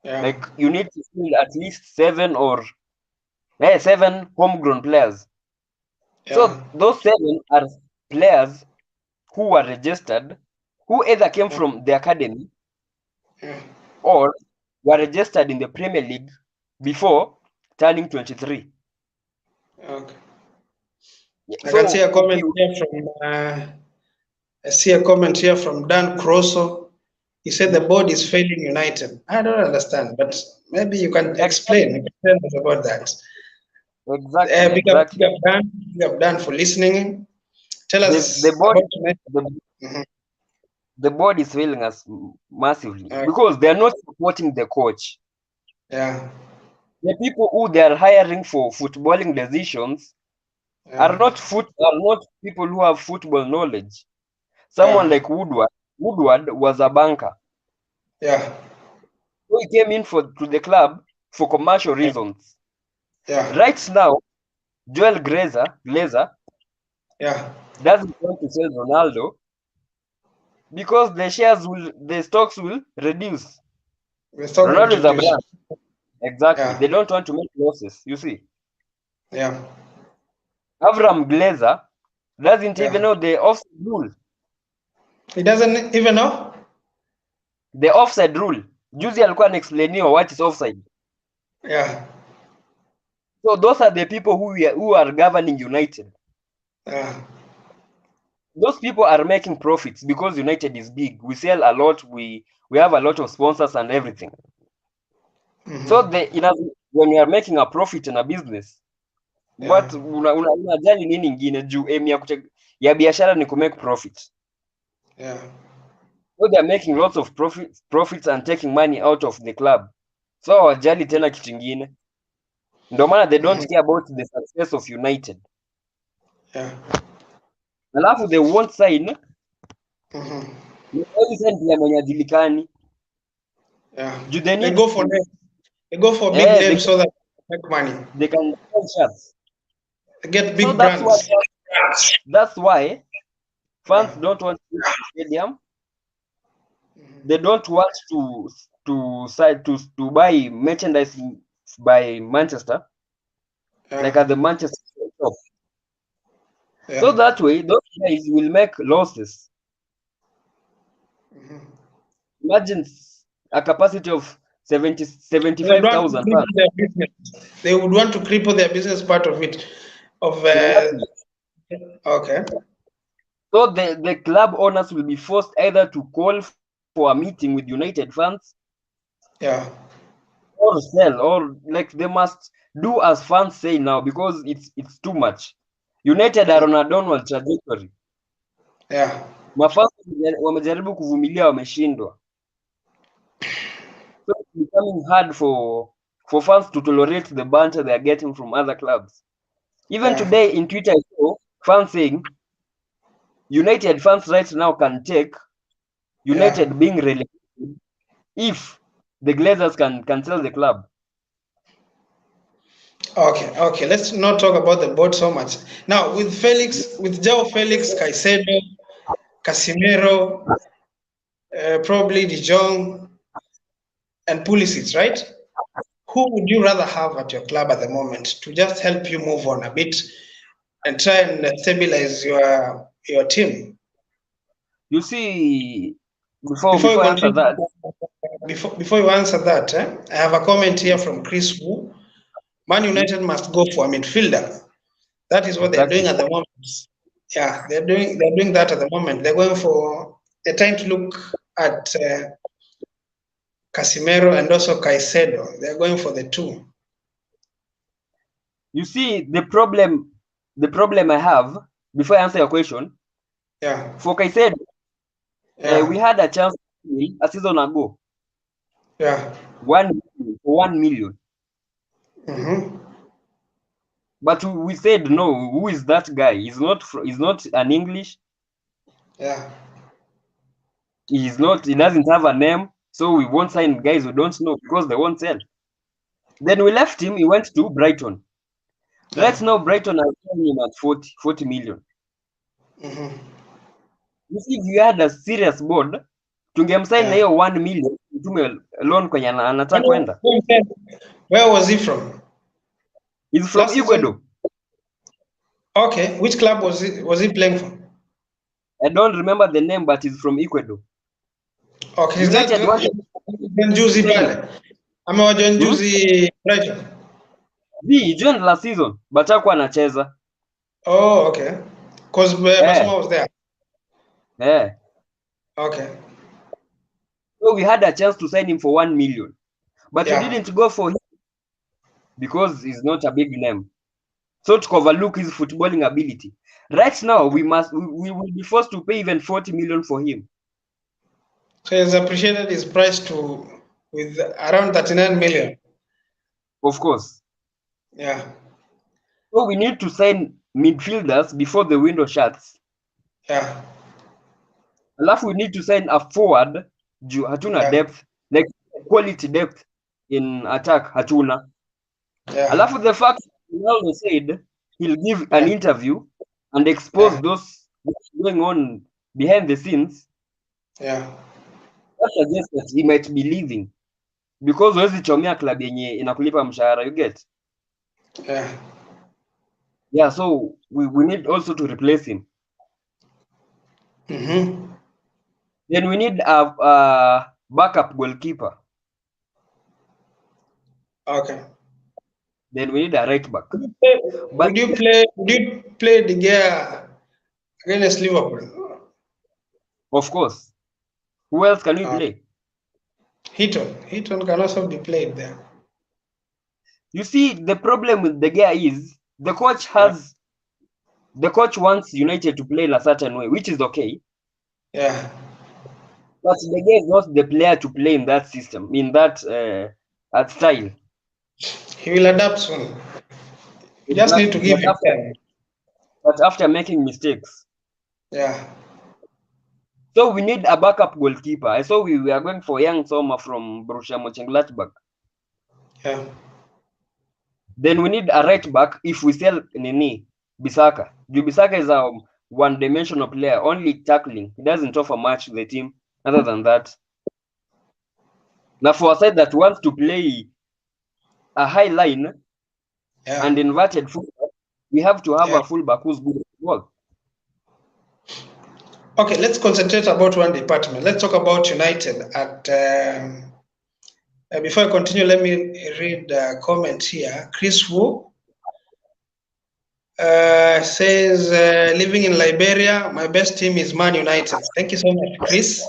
Yeah. Like you need to field at least 7 homegrown players. Yeah. So those 7 are players who were registered, who either came from the academy or were registered in the Premier League before turning 23. Okay. I can see a comment here from I see a comment here from Dan Crosso. He said the board is failing United. I don't understand, but maybe you can explain. You can tell us about that. Exactly. Big up Dan for listening. Tell us the board is failing us massively because they are not supporting the coach. Yeah. The people who they are hiring for footballing decisions are not people who have football knowledge. Someone like Woodward was a banker. Yeah. So he came in to the club for commercial reasons. Yeah. Right now, Joel Glazer doesn't want to sell Ronaldo because the stocks will reduce. Ronaldo is a brand. Exactly. Yeah. They don't want to make losses, you see. Yeah. Avram Glazer doesn't even know the offside rule. He doesn't even know? The offside rule. Juzi alikuwa anaexplainiwa what is offside. Yeah. So those are the people who are governing United. Yeah. Those people are making profits because United is big. We sell a lot. We have a lot of sponsors and everything. So when you are making a profit in a business, but unajali nini ingine juu aim ya biashara ni kumake profit. Yeah. So they are making lots of profits and taking money out of the club. So hawajali tena kitu ingine. Ndio maana they don't care about the success of United. Yeah. Alafu they won't sign. Mwenye ajulikani. Yeah. They go for big names so that they make money. They can sell shirts. They get big brands. That's why fans don't want to go to the stadium. They don't want to buy merchandise by Manchester, like at the Manchester shop. Yeah. So that way, those guys will make losses. Imagine a capacity of 75,000 fans. They would want to cripple their business part of it. Okay. So the club owners will be forced either to call for a meeting with United fans. Yeah. Or sell, or like they must do as fans say now because it's too much. United are on a downward trajectory. Yeah. Mafans wamejaribu kuvumilia wameshindwa. So it's becoming hard for fans to tolerate the banter they are getting from other clubs. Even today in Twitter, I saw fans saying United fans right now can take United being relegated if the Glazers can sell the club. Okay. Let's not talk about the board so much. Now with João Felix, Caicedo, Casemiro, probably De Jong, and Pulisic, right? Who would you rather have at your club at the moment to just help you move on a bit and try and stabilize your team? You see, before you answer that, I have a comment here from Chris Wu. Man United must go for a midfielder. That is what they're doing at the moment. Yeah, they're doing that at the moment. They're trying to look at Casemiro and also Caicedo. They're going for the two. You see, the problem I have, before I answer your question, for Caicedo, we had a chance a season ago. Yeah. 1 million. But we said no. Who is that guy? He's not an English. Yeah. He doesn't have a name. So we won't sign guys we don't know because they won't sell. Then we left him. He went to Brighton. Right now, Brighton are selling him at 40 million. You see, if you had a serious board, tungemsign na hiyo 1 million, tume loan kwenye anataka kwenda. Where was he from? He's from Ecuador. Okay, which club was he playing for? I don't remember the name, but he's from Ecuador. Okay, is that John Juicy pale? Ama John Juicy Brighton? He joined last season, but hakuwa anacheza. Oh, okay. Because Basuma was there. Yeah. Okay. So we had a chance to sign him for 1 million, but we didn't go for him because he's not a big name. So to overlook his footballing ability. Right now, we will be forced to pay even 40 million for him. So he's appreciated his price with around 39 million. Of course. Yeah. So we need to sign midfielders before the window shuts. Yeah. Alafu we need to sign a forward. Hatuna depth, like quality depth in attack. Hatuna. Yeah. Alafu the fact Ronaldo said he'll give an interview and expose those what's going on behind the scenes. Yeah. That suggests that he might be leaving because huwezi chomea club yenye inakulipa mshahara, you get? Yeah. Yeah, so we need also to replace him. Then we need a backup goalkeeper. Okay. Then we need a right back. Would you play De Gea against Liverpool? Of course. Who else can we play? Heaton can also be played there. You see, the problem with De Gea is the coach wants United to play in a certain way, which is okay. Yeah. But De Gea is not the player to play in that system, in that style. He will adapt soon. You just need to give him time. But after making mistakes. Yeah. So we need a backup goalkeeper. I saw we are going for young Sommer from Borussia Mönchengladbach. Yeah. Then we need a right back if we sell Bissaka. Bissaka is a one-dimensional player, only tackling. He doesn't offer much to the team other than that. Now for a side that wants to play a high line and inverted fullback, we have to have a fullback who's good at ball. Okay, let's concentrate about one department. Let's talk about United. Before I continue, let me read a comment here. Chris Wu says, living in Liberia, my best team is Man United. Thank you so much, Chris.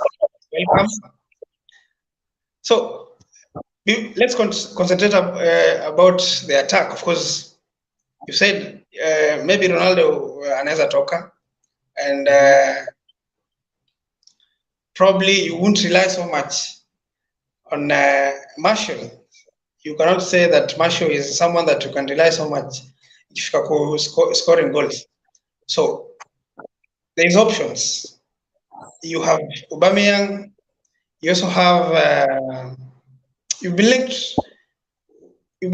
Welcome. So let's concentrate about the attack. Of course, you said maybe Ronaldo anaweza toka, and probably you won't rely so much on Marshall. You cannot say that Marshall is someone that you can rely so much if you scoring goals. So there's options. You have Aubameyang. You also have you've been linked with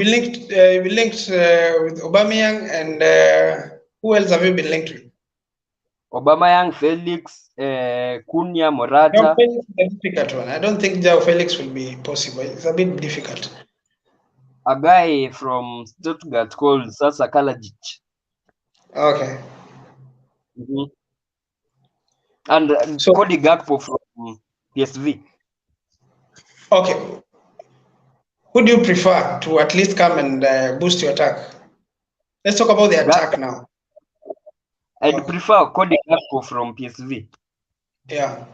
Aubameyang, and who else have you been linked with? Aubameyang, Felix, Cunha, Morata. No, Felix is a difficult one. I don't think João Felix will be possible. It's a bit difficult. A guy from Stuttgart called Sasa Kalajic. Okay. And Cody Gakpo from PSV. Okay. Who do you prefer to at least come and boost your attack? Let's talk about the attack now. I'd prefer Cody Gakpo from PSV. Yeah.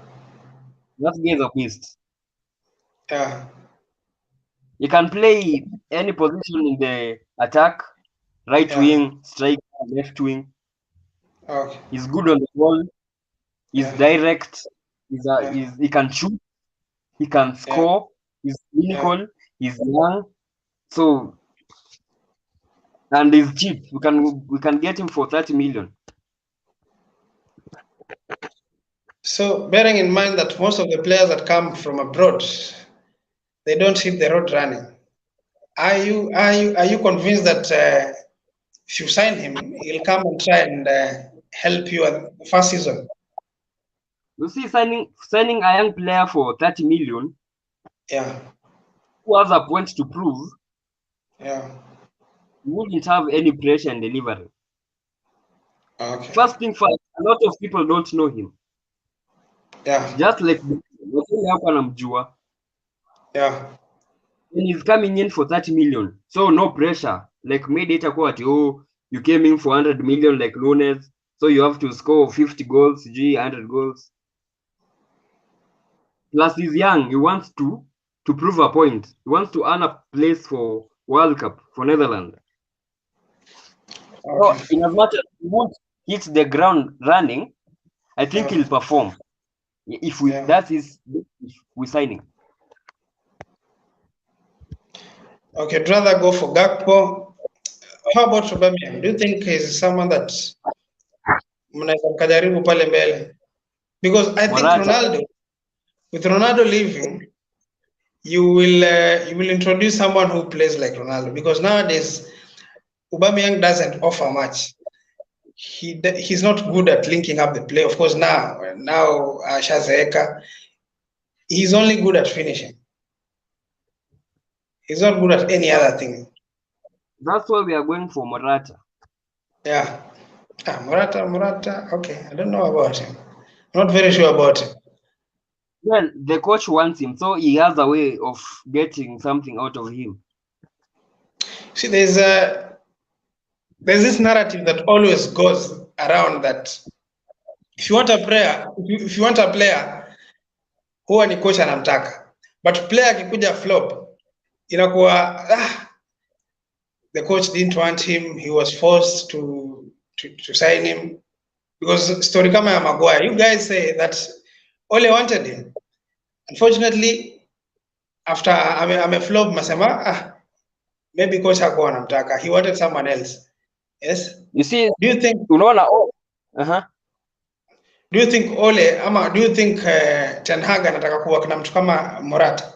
That guy is a beast. Yeah. You can play any position in the attack, right wing, striker, left wing. Okay. He's good on the ball. He's direct. He can shoot. He can score. He's clinical. He's young. So, and he's cheap. We can get him for 30 million. So, bearing in mind that most of the players that come from abroad, they don't hit the road running. Are you convinced that if you sign him, he'll come and try and help you at the first season? You see, signing a young player for 30 million, yeah, who has a point to prove, yeah, you wouldn't have any pressure in delivery. okay, First thing first, a lot of people don't know him. yeah, Just like yeah, and he's coming in for 30 million, so no pressure. Like maybe oh, you came in for 100 million like Lunes, so you have to score 50 goals, 100 goals. Plus he's young, he wants to prove a point. He wants to earn a place for World Cup for Netherlands. okay. So in as much as he won't hit the ground running, I think he'll perform. If we that is if we signing. Okay, I'd rather go for Gakpo. How about Aubameyang? Do you think he's someone that mnaweza mkajaribu pale mbele? Because I think Morata. with Ronaldo leaving, you will introduce someone who plays like Ronaldo. Because nowadays, Aubameyang doesn't offer much. He's not good at linking up the play. Of course, now Shazeeka, he's only good at finishing. He's not good at any other thing. That's why we are going for Morata. Yeah. Morata. Okay, I don't know about him. I'm not very sure about him. Well, the coach wants him, so he has a way of getting something out of him. See, there's this narrative that always goes around that if you want a player, huwa ni coach anamtaka, but player akikuja flop inakuwa the coach didn't want him, he was forced to sign him. Because story kama ya Maguire, you guys say that Ole wanted him. Unfortunately, after ame flop, masema maybe coach hakuwa anamtaka, he wanted someone else. Yes. You see, do you think unaona do you think Ole ama do you think Ten Hag anataka kuwa na mtu kama Morata?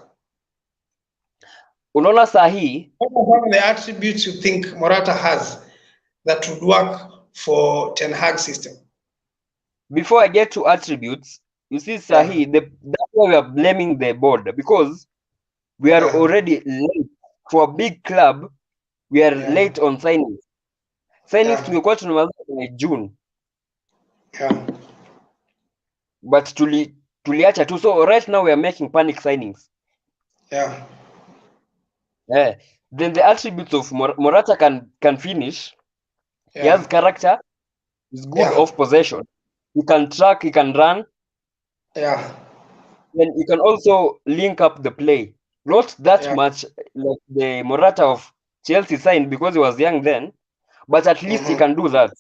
Unaona sahi, what are the attributes you think Morata has that would work for Ten Hag system? Before I get to attributes, you see sahi, that's why we are blaming the board, because we are already late for a big club. We are late on signings. Tumekuwa tunamaliza by June. But tuliacha tu. So right now we are making panic signings. Then the attributes of Morata can finish. He has character. He's good off possession. He can track. He can run. Then he can also link up the play. Not that much like the Morata of Chelsea signed because he was young then, but at least he can do that.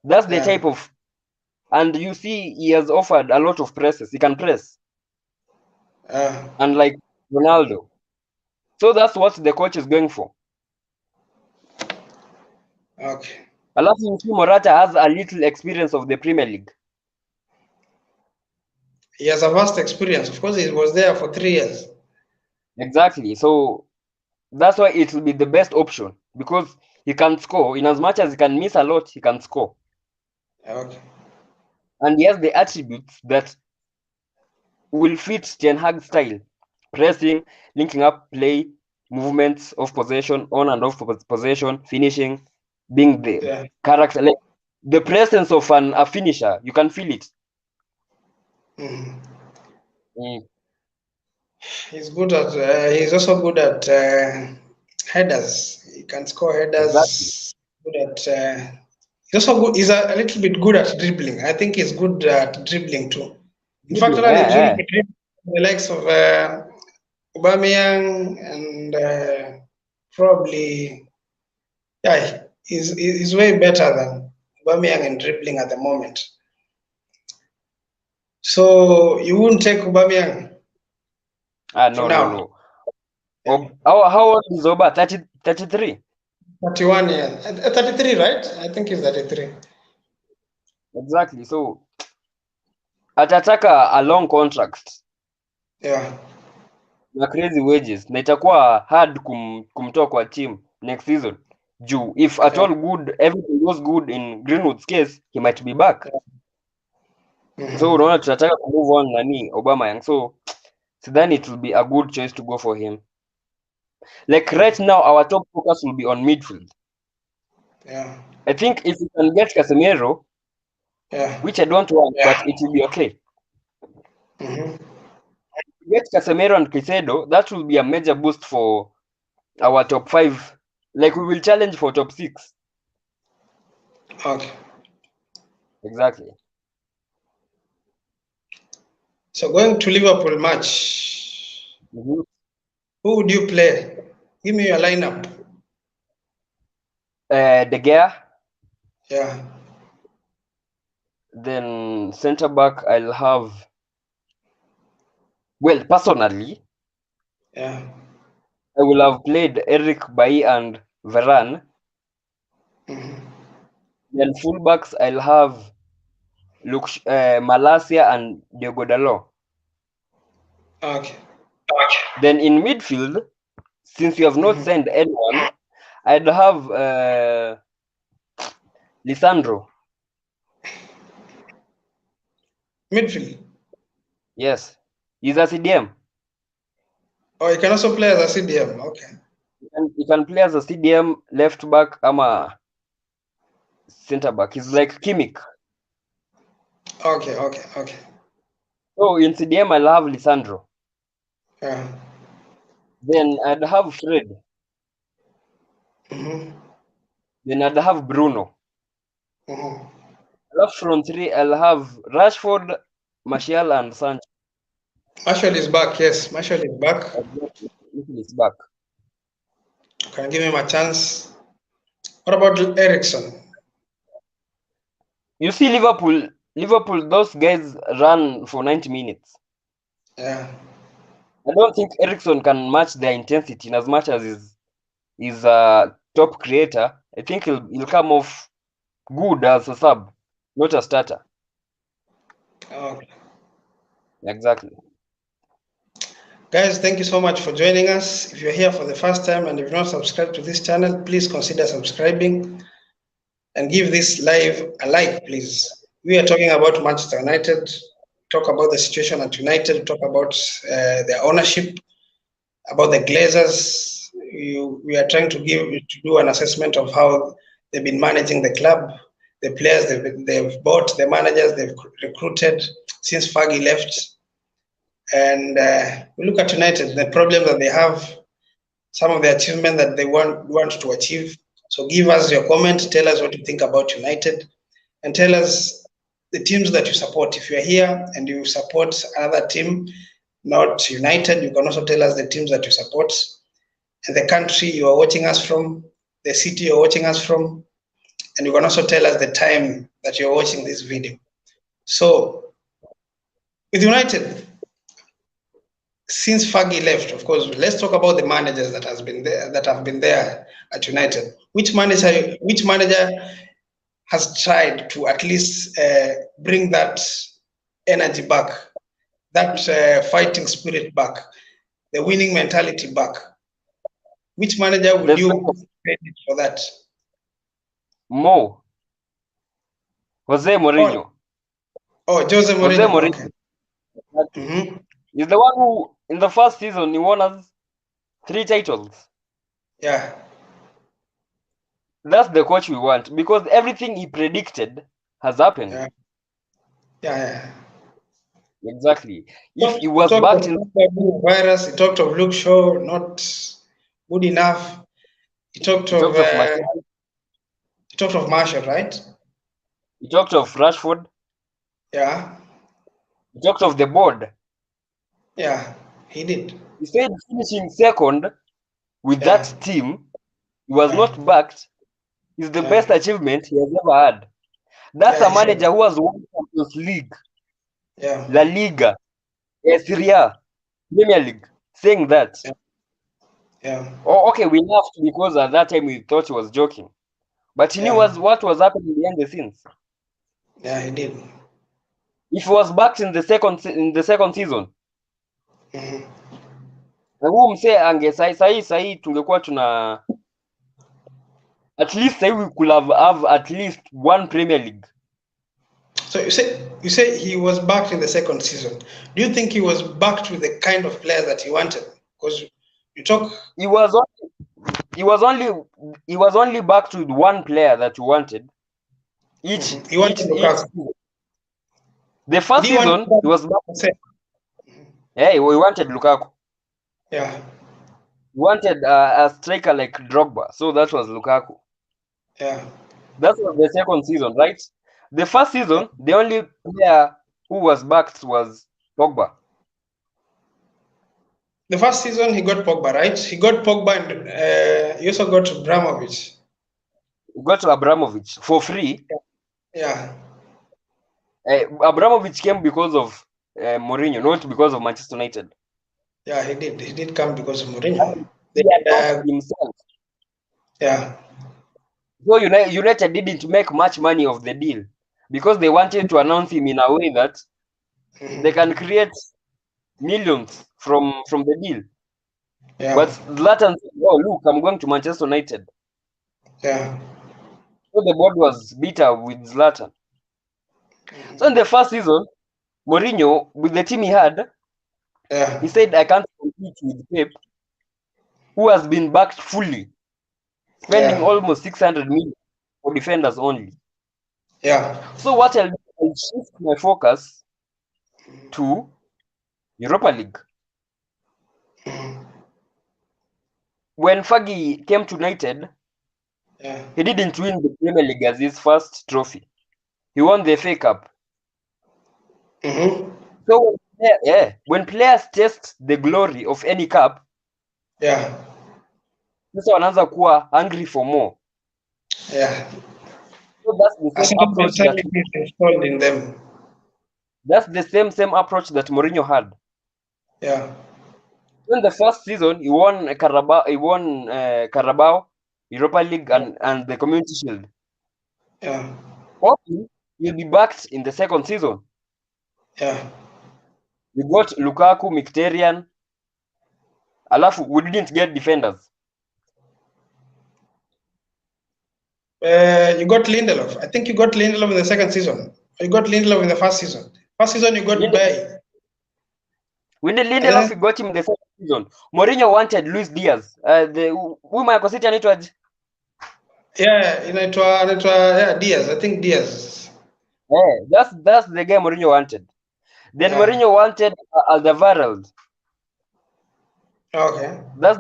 That's the type of, and you see he has offered a lot of presses. He can press. Unlike Ronaldo. So that's what the coach is going for. Okay. Alafu Morata has a little experience of the Premier League. He has a vast experience. Of course, he was there for 3 years. Exactly. So that's why it will be the best option, because he can score. In as much as he can miss a lot, he can score. Okay. And he has the attributes that will fit Ten Hag style: pressing, linking up play, movements of possession, on and off possession, finishing, being the character, like the presence of a finisher. You can feel it. He's good at. He's also good at headers. He can score headers. Exactly. Good at. He's also good. He's a little bit good at dribbling. I think he's good at dribbling too. In fact, the likes of Aubameyang and probably, he's way better than Aubameyang in dribbling at the moment. So you wouldn't take Aubameyang? No. How old is Oba? 33? 31 years. 33, right? I think he's 33. Exactly. So atataka a long contract. Yeah. na crazy wages na itakuwa hard kumtoa kwa team next season. Juu if at all good, everything was good in Greenwood's case, he might be back. So unaona tunataka kumove on nani Aubameyang, so sidhani it will be a good choice to go for him. Like right now our top focus will be on midfield. I think if we can get Casemiro, which I don't want, but it will be okay. Get Casemiro and Caicedo, that will be a major boost for our top 5. Like we will challenge for top 6. Okay. Exactly. So going to Liverpool match, who would you play? Give me your lineup. De Gea. Yeah. Then center back, I'll have. Well, personally, I will have played Eric Bailly and Varane. Then fullbacks, I'll have Malacia and Diogo Dalot. Okay. Then in midfield, since you have not signed anyone, I'd have Lisandro. Midfield? Yes. He's a CDM. Oh, he can also play as a CDM. Okay. He can play as a CDM, left back, ama center back. He's like Kimmich. Okay. So in CDM, I'll have Lisandro. Yeah. Then I'd have Fred. Then I'd have Bruno. Left front 3, I'll have Rashford, Martial, and Sancho. Martial is back, yes. Martial is back. He's back. Can you give him a chance? What about Eriksen? You see, Liverpool, those guys run for 90 minutes. Yeah. I don't think Eriksen can match their intensity in as much as he's a top creator. I think he'll come off good as a sub, not a starter. Okay. Exactly. Guys, thank you so much for joining us. If you're here for the first time and you've not subscribed to this channel, please consider subscribing and give this live a like, please. We are talking about Manchester United, talk about the situation at United, talk about their ownership, about the Glazers. We are trying to do an assessment of how they've been managing the club, the players they've bought, the managers they've recruited since Fergie left. And we look at United, the problems that they have, some of the achievements that they want to achieve. So give us your comment, tell us what you think about United, and tell us the teams that you support. If you're here and you support another team, not United, you can also tell us the teams that you support, and the country you are watching us from, the city you're watching us from, and you can also tell us the time that you're watching this video. So with United, since Fergie left, of course, let's talk about the managers that have been there at United. Which manager has tried to at least bring that energy back, that fighting spirit back, the winning mentality back? Which manager would you credit for that? Jose Mourinho. Oh, Jose Mourinho. Jose Mourinho. Okay. He's the one who, in the first season, he won us 3 titles. Yeah. That's the coach we want, because everything he predicted has happened. Yeah. Exactly. If he was back in the virus, he talked of Luke Shaw not good enough. He talked of Martial, right? He talked of Rashford. Yeah. He talked of the board. Yeah, he did. He said finishing second with that team, he was not backed, is the best achievement he has ever had. That's a manager who has won Champions League, La Liga, Serie A, Premier League, saying that. Oh, okay, we laughed because at that time we thought he was joking. But he knew what was happening behind the scenes. Yeah, he did. If he was backed in the second season, Huu msee ange sahi tungekuwa tuna at least sahi we could have at least one Premier League. So you say he was backed in the second season. Do you think he was backed with the kind of player that he wanted? Because you talk. He was only backed with one player that he wanted. He wanted Lukaku. The first season he was backed. Yeah, he wanted Lukaku. Yeah. He wanted a striker like Drogba, so that was Lukaku. Yeah. That was the second season, right? The first season, the only player who was backed was Pogba. The first season he got Pogba, right? He got Pogba and he also got Abramovich. He got Abramovich for free. Yeah. Abramovich came because of Mourinho, not because of Manchester United. Yeah, he did. He did come because of Mourinho. He announced himself. Yeah. So United didn't make much money of the deal because they wanted to announce him in a way that they can create millions from the deal. Yeah. But Zlatan said, "Oh, look, I'm going to Manchester United." Yeah. So the board was bitter with Zlatan. So in the first season, Mourinho, with the team he had, he said, "I can't compete with Pep, who has been backed fully, spending almost 600 million for defenders only." Yeah. So what I'll do is shift my focus to Europa League. When Fergie came to United, he didn't win the Premier League as his first trophy. He won the FA Cup. So when players taste the glory of any cup, sasa wanaanza kuwa hungry for more. So that's the same approach installed in them. That's the same approach that Mourinho had. Yeah. In the first season, he won Carabao, Europa League, and the Community Shield. Yeah. Hopefully, he'll be backed in the second season. Yeah. We got Lukaku, Mkhitaryan. Alafu, we didn't get defenders. You got Lindelof. I think you got Lindelof in the second season. You got Lindelof in the first season. First season you got Bay. We did Lindelof, we got him in the second season. Mourinho wanted Luis Diaz. Who Michael City anaitwa? Yeah, Diaz. I think Diaz. Yeah, that's the guy Mourinho wanted. Then Mourinho wanted Alderweireld. Okay. That's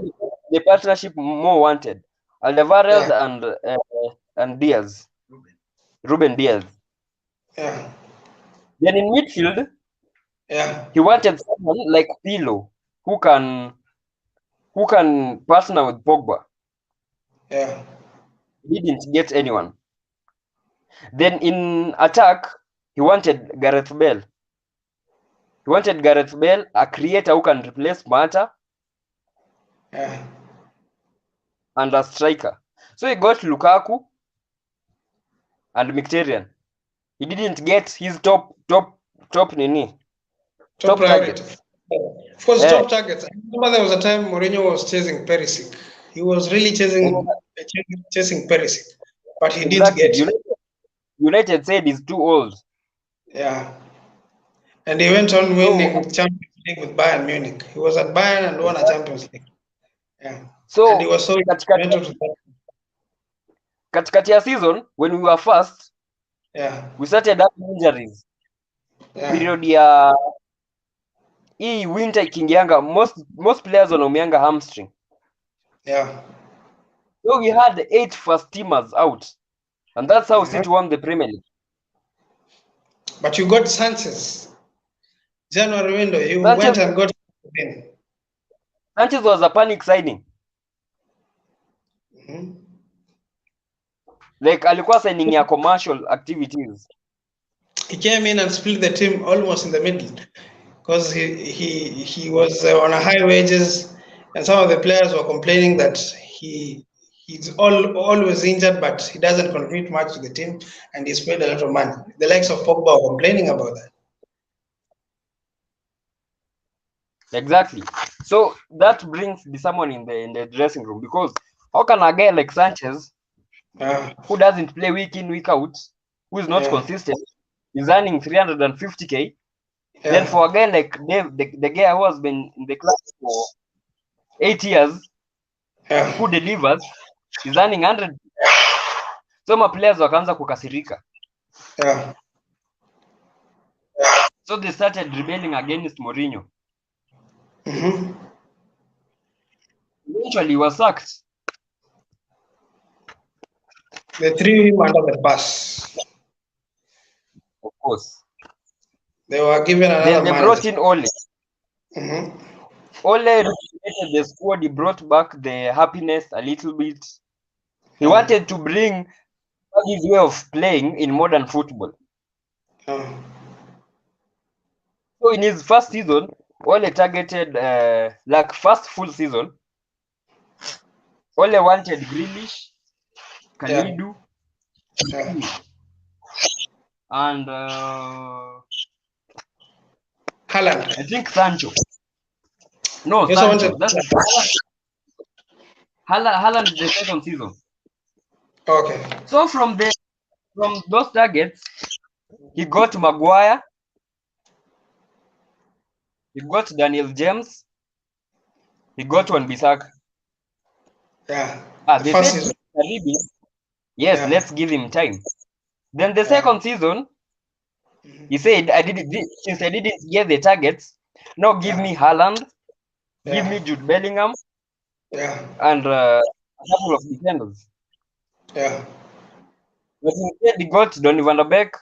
the partnership Mo wanted. Alderweireld and Diaz. Ruben Diaz. Yeah. Then in midfield, he wanted someone like Pirlo who can partner with Pogba. Yeah. He didn't get anyone. Then in attack, he wanted Gareth Bale. He wanted Gareth Bale, a creator who can replace Mata. And a striker. So he got Lukaku and Mkhitaryan. He didn't get his top nini. Top targets. Of course, top targets. I remember there was a time Mourinho was chasing Pulisic. He was really chasing Pulisic, but he didn't get it. United said he's too old. Yeah. And he went on winning Champions League with Bayern Munich. He was at Bayern and won a Champions League. Yeah. So and he was so katikati ya season when we were first, we started having injuries. Period ya hii winter ikiingianga, most players wanaumianga hamstring. Yeah. So we had 8 first teamers out, and that's how City won the Premier League. But you got Sanchez. January window, you went and got him. Sanchez was a panic signing. Like alikuwa signing ya commercial activities. He came in and split the team almost in the middle because he was on a high wages, and some of the players were complaining that he's always injured, but he doesn't contribute much to the team, and he's paid a lot of money. The likes of Pogba were complaining about that. Exactly. So that brings someone in the dressing room, because how can a guy like Sanchez, who doesn't play week in, week out, who is not consistent, is earning 350k? Then for a guy like Dave, the guy who has been in the club for 8 years, who delivers, is earning 100. So my players wakaanza kukasirika. So they started rebelling against Mourinho. Eventually, he was sacked. They threw him under the bus. Of course. They were given another Then they manager. brought in Ole. Ole recreated the squad. He brought back the happiness a little bit. He wanted to bring his way of playing in modern football. So in his first season, Ole targeted, like first full season, Ole wanted Grealish, Kalidu, and Haaland. I think Sancho. No, Sancho. That's Haaland the second season. Okay. So from those targets, he got Maguire, he got Daniel James, he got Wan-Bissaka. They said, yes, let's give him time. Then the second season, he said, since I didn't get the targets, now give me Haaland, give me Jude Bellingham, and a couple of defenders. But instead, he got Donny van der Beek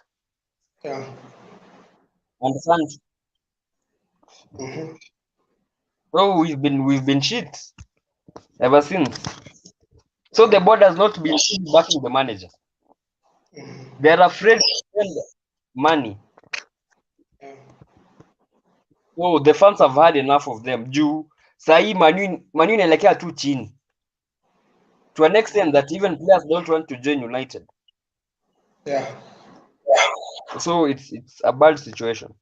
and Sancho. So we've been shit ever since. So the board has not been backing the manager. They're afraid to spend money. So the fans have had enough of them. Sahi Manu inaelekea tu chini, to an extent that even players don't want to join United. So it's a bad situation.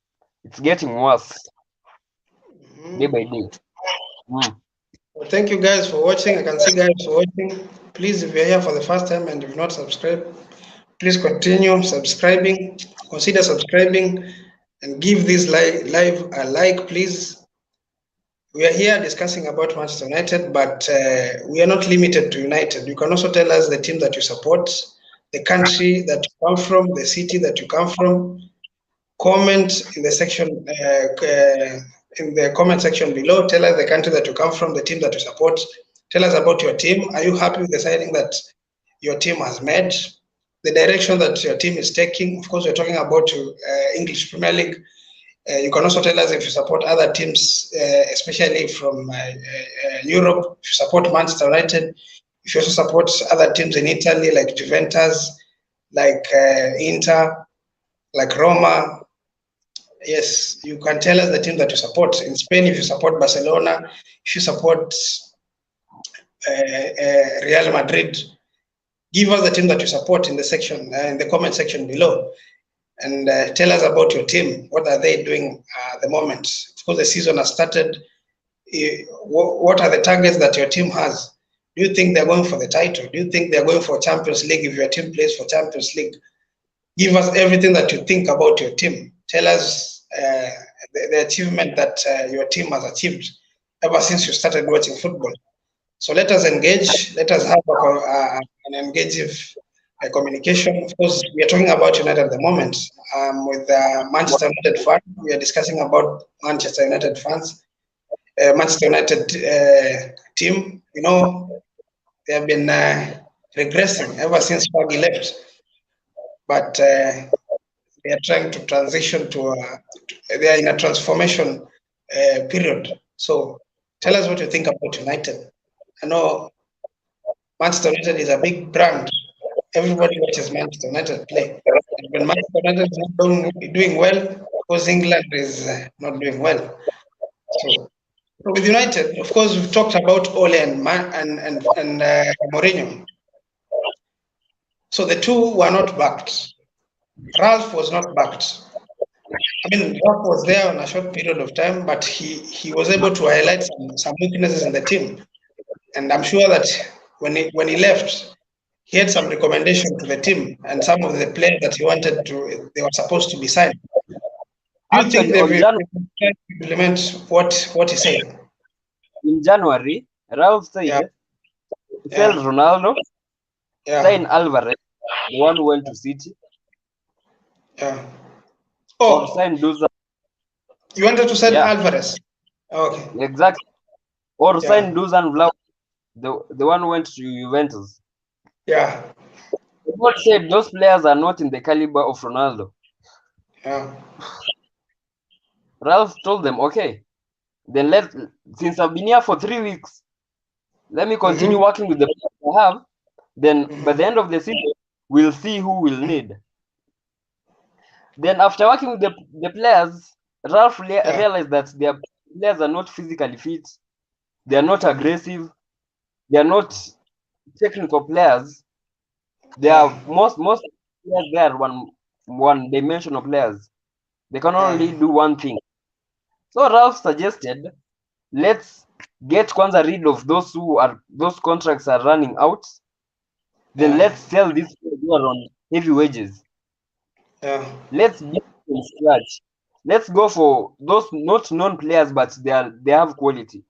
It's getting worse day by day. Well, thank you guys for watching. I can see guys for watching. Please, if you're here for the first time and you've not subscribed, please continue subscribing. Consider subscribing and give this live a like, please. We are here discussing about Manchester United, but we are not limited to United. You can also tell us the team that you support, the country that you come from, the city that you come from. Comment in the section, in the comment section below. Tell us the country that you come from, the team that you support. Tell us about your team. Are you happy with the signing that your team has made? The direction that your team is taking. Of course, we're talking about English Premier League. You can also tell us if you support other teams, especially from Europe. If you support Manchester United, if you also support other teams in Italy, like Juventus, like Inter, like Roma. Yes, you can tell us the team that you support. In Spain, if you support Barcelona, if you support Real Madrid, give us the team that you support in the section, in the comment section below, and tell us about your team. What are they doing at the moment? Of course, the season has started. What are the targets that your team has? Do you think they're going for the title? Do you think they're going for Champions League if your team plays for Champions League? Give us everything that you think about your team. Tell us the achievement that your team has achieved ever since you started watching football. So let us engage. Let us have an engaging communication. Of course, we are talking about United at the moment. With Manchester United fans, we are discussing about Manchester United fans. Manchester United team, you know, they have been regressing ever since Fergie left. But they are trying to transition to, they are in a transformation period. So tell us what you think about United. I know Manchester United is a big brand. Everybody watches Manchester United play. And when Manchester United is not doing well, because England is not doing well. So with United, of course, we've talked about Ole and Mourinho. So the two were not backed. Ralph was not backed. I mean, Rock was there on a short period of time, but he was able to highlight some weaknesses in the team, and I'm sure that when he left, he had some recommendation to the team, and some of the players that he wanted to, they were supposed to be signed. Do you think they've tried to implement what he said? In January, Ralph said, sell Ronaldo, sign Alvarez, the one who went to City. Or sign Dusan. You wanted to sign Alvarez? Okay. Exactly. Or sign Dusan Vlahovic, the one who went to Juventus. Yeah. The board said those players are not in the caliber of Ronaldo. Yeah. Ralph told them, okay, then since I've been here for 3 weeks, let me continue working with the players I have. Then by the end of the season, we'll see who we'll need. Then after working with the players, Ralph realized that their players are not physically fit. They are not aggressive. They are not technical players. They are most players there one dimensional players. They can only do one thing. So Ralph suggested, let's get Kwanza rid of those contracts are running out. Then let's sell these players who are on heavy wages. Let's build from scratch. Let's go for those not known players, but they have quality.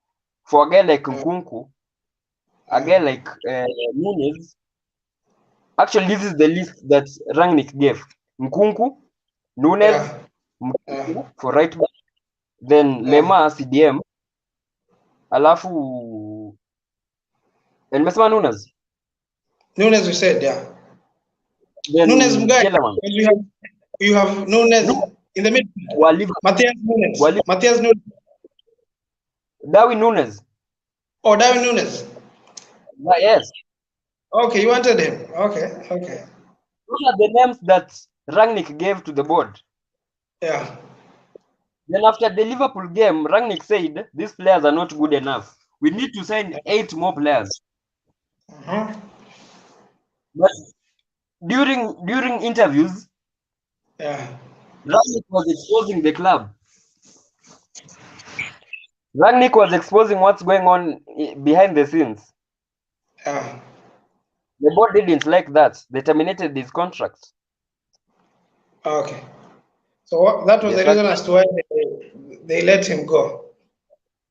For a guy like Nkunku, a guy like Nunes. Actually, this is the list that Rangnick gave: Nkunku, Nunes, Nkunku for right back, then Lema CDM, alafu nimesema Nunes. Nunes, we said, yeah. Then Nunes Mugai, you have Nunes in the middle. Matthias Nunes. Darwin Nunes. Oh, Darwin Nunes. Yes. Okay, you wanted him. Okay. Those are the names that Rangnick gave to the board. Yeah. Then after the Liverpool game, Rangnick said, these players are not good enough. We need to sign 8 more players. But during interviews, Rangnick was exposing the club. Rangnick was exposing what's going on behind the scenes. The board didn't like that. They terminated his contract. Okay. So that was the reason as to why they let him go.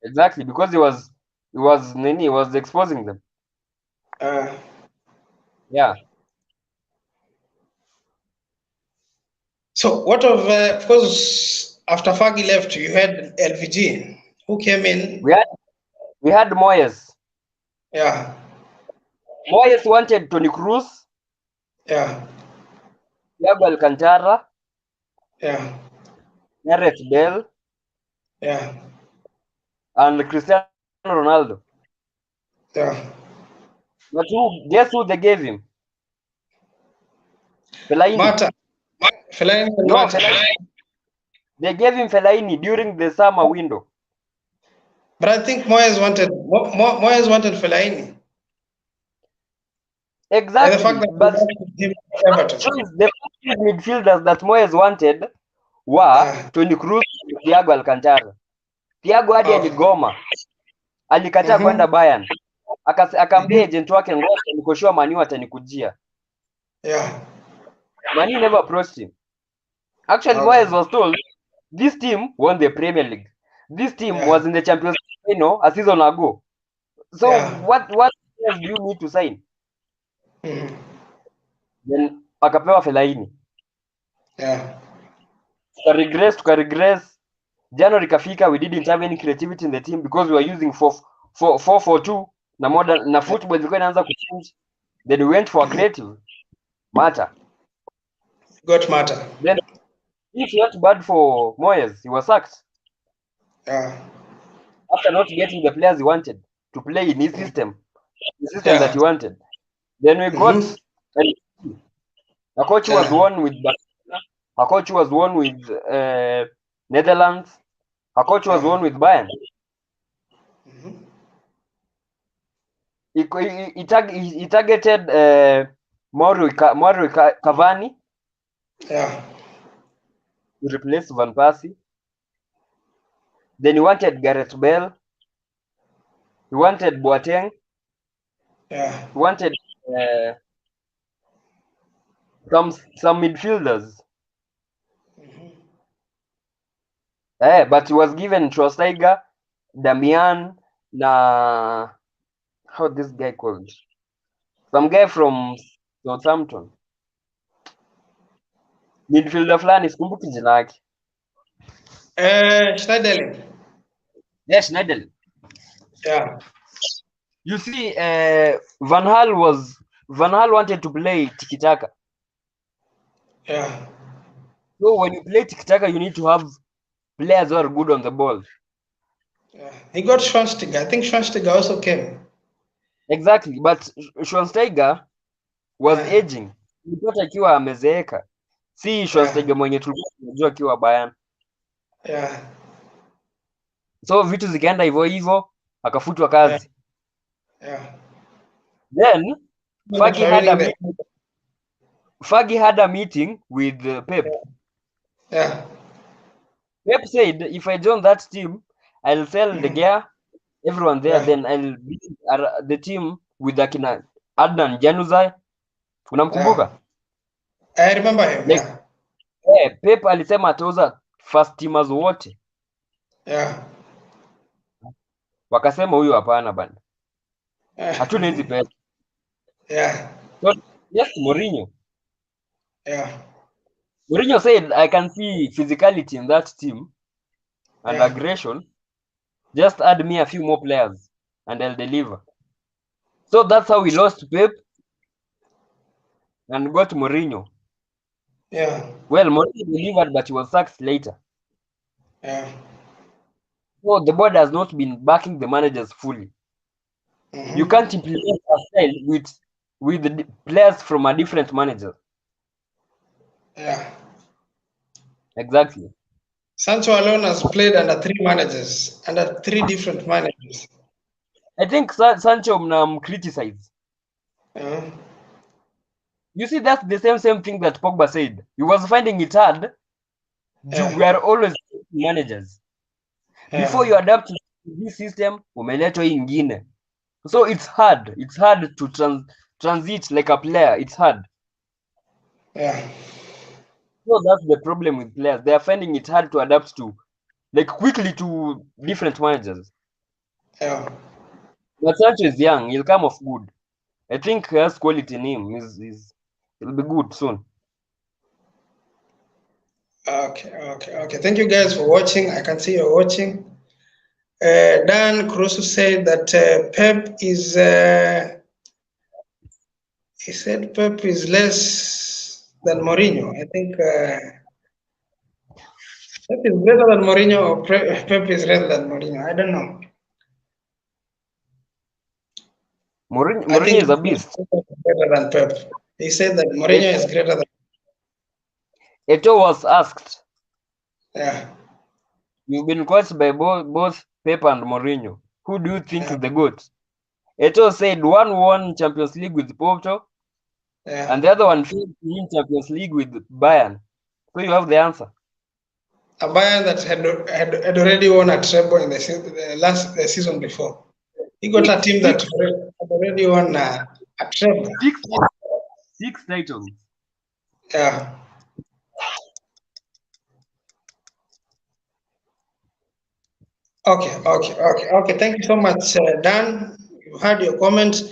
Exactly, because he was exposing them. Yeah. So what of course, after Fagi left, you had LVG, who came in. We had Moyes. Yeah. Moyes wanted Toni Kroos. Yeah. Thiago Alcantara. Yeah. Gareth Bale. Yeah. And Cristiano Ronaldo. Yeah. But guess who they gave him? Fellaini. Mata. Fellaini. No, Fellaini. They gave him Fellaini during the summer window. But I think Moyes wanted Fellaini. Exactly. But the midfielders that Moyes wanted were Toni Kroos and Thiago Alcantara. Thiago hadi aligoma. Alikataa kwenda Bayern. Akaambia agent wake, ngoja nikoshua Manu atanikujia. Yeah. Manu never approached him. Actually, Moyes was told this team won the Premier League. This team was in the Champions League, a season ago. So what players do you need to sign? Then akapewa Fellaini. Yeah. Tukaregress. January kafika, we didn't have any creativity in the team because we were using 4-4-2 na football ilikuwa inaanza kuchange. Then we went for a creative Mata. Got Mata. Then if it went bad for Moyes, he was sacked. Yeah. After not getting the players he wanted to play in his system, the system that he wanted. Then we got a coach who was won with Barcelona, a coach who was won with Netherlands, a coach who was won with Bayern. He targeted Mauro Cavani. Yeah. to replace Van Persie. Then he wanted Gareth Bale. He wanted Boateng. Yeah. He wanted some midfielders. But he was given Schweinsteiger, Damian, how this guy called? Some guy from Southampton. Midfielder fulani sikumbuki jina lake. Schneiderlin. Yes, Schneiderlin. Yeah. You see, Van Gaal wanted to play tiki-taka. Yeah. So when you play tiki-taka, you need to have players who are good on the ball. Yeah. He got Schweinsteiger. I think Schweinsteiger also came. Exactly, but Schweinsteiger was aging. Mtoto akiwa amezeeka. Si Schweinsteiger mwenye tulikuwa tunajua akiwa Bayern. Yeah. So vitu zikaenda hivyo hivyo, akafutwa kazi. Yeah. Then Fergie had a meeting with Pep. Yeah. Pep said, if I join that team, I'll sell the gear, everyone there, then I'll beat the team with akina Adnan Januzaj. Unamkumbuka? I remember him. Like, Pep alisema atauza first teamers wote. Yeah. Wakasema huyu hapana bana. Hatuna hizi pesa. Yeah. So, yes, Mourinho. Yeah. Mourinho said, I can see physicality in that team and aggression. Just add me a few more players and I'll deliver. So that's how we lost Pep and got Mourinho. Yeah. Well, Mourinho delivered, but he was sacked later. Yeah. So the board has not been backing the managers fully. You can't implement a style with the players from a different manager. Yeah. Exactly. Sancho alone has played under three different managers. I think Sancho criticize. You see, that's the same thing that Pogba said. He was finding it hard. We are always managers. Before you adapt to this system, umeletwa ingine. So it's hard. It's hard to transit like a player. It's hard. Yeah. So that's the problem with players. They are finding it hard to adapt to, like, quickly to different managers. Yeah. But Sancho is young. He'll come off good. I think he has quality in him. He'll be good soon. Okay. Thank you guys for watching. I can see you're watching. Dan Crusoe said that Pep is. He said Pep is less than Mourinho. I think Pep is better than Mourinho, or Pep is less than Mourinho. I don't know. Mourinho is a beast. Better than Pep. He said that Mourinho is greater than. Eto'o was asked. Yeah. You've been coached by both Pep and Mourinho. Who do you think is the GOAT? Eto'o said one won Champions League with Porto, and the other one failed to win Champions League with Bayern. So you have the answer. A Bayern that had already won a treble in the season before. He got a team that had already won a treble. 6 titles. Yeah. Okay. Thank you so much, Dan. You had your comment.